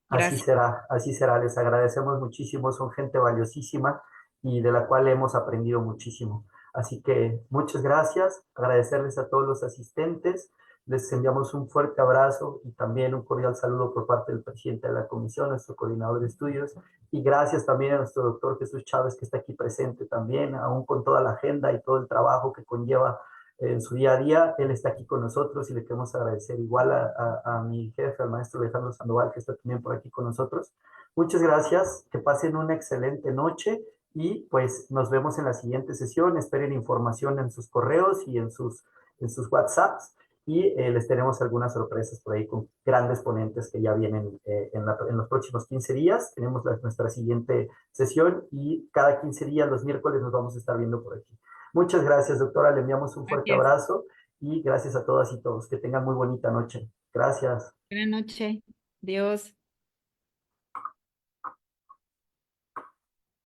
Así Gracias. será, así será. Les agradecemos muchísimo. Son gente valiosísima y de la cual hemos aprendido muchísimo. Así que muchas gracias. Agradecerles a todos los asistentes. Les enviamos un fuerte abrazo y también un cordial saludo por parte del presidente de la comisión, nuestro coordinador de estudios. Y gracias también a nuestro doctor Jesús Chávez, que está aquí presente también, aún con toda la agenda y todo el trabajo que conlleva en su día a día. Él está aquí con nosotros y le queremos agradecer igual a mi jefe, al maestro Alejandro Sandoval, que está también por aquí con nosotros. Muchas gracias, que pasen una excelente noche y pues nos vemos en la siguiente sesión. Esperen información en sus correos y en sus WhatsApps y les tenemos algunas sorpresas por ahí con grandes ponentes que ya vienen en los próximos 15 días. Tenemos nuestra siguiente sesión y cada 15 días, los miércoles, nos vamos a estar viendo por aquí. Muchas gracias, doctora. Le enviamos un fuerte Gracias. abrazo y gracias a todas y todos. Que tengan muy bonita noche. Gracias. Buenas noches. Dios.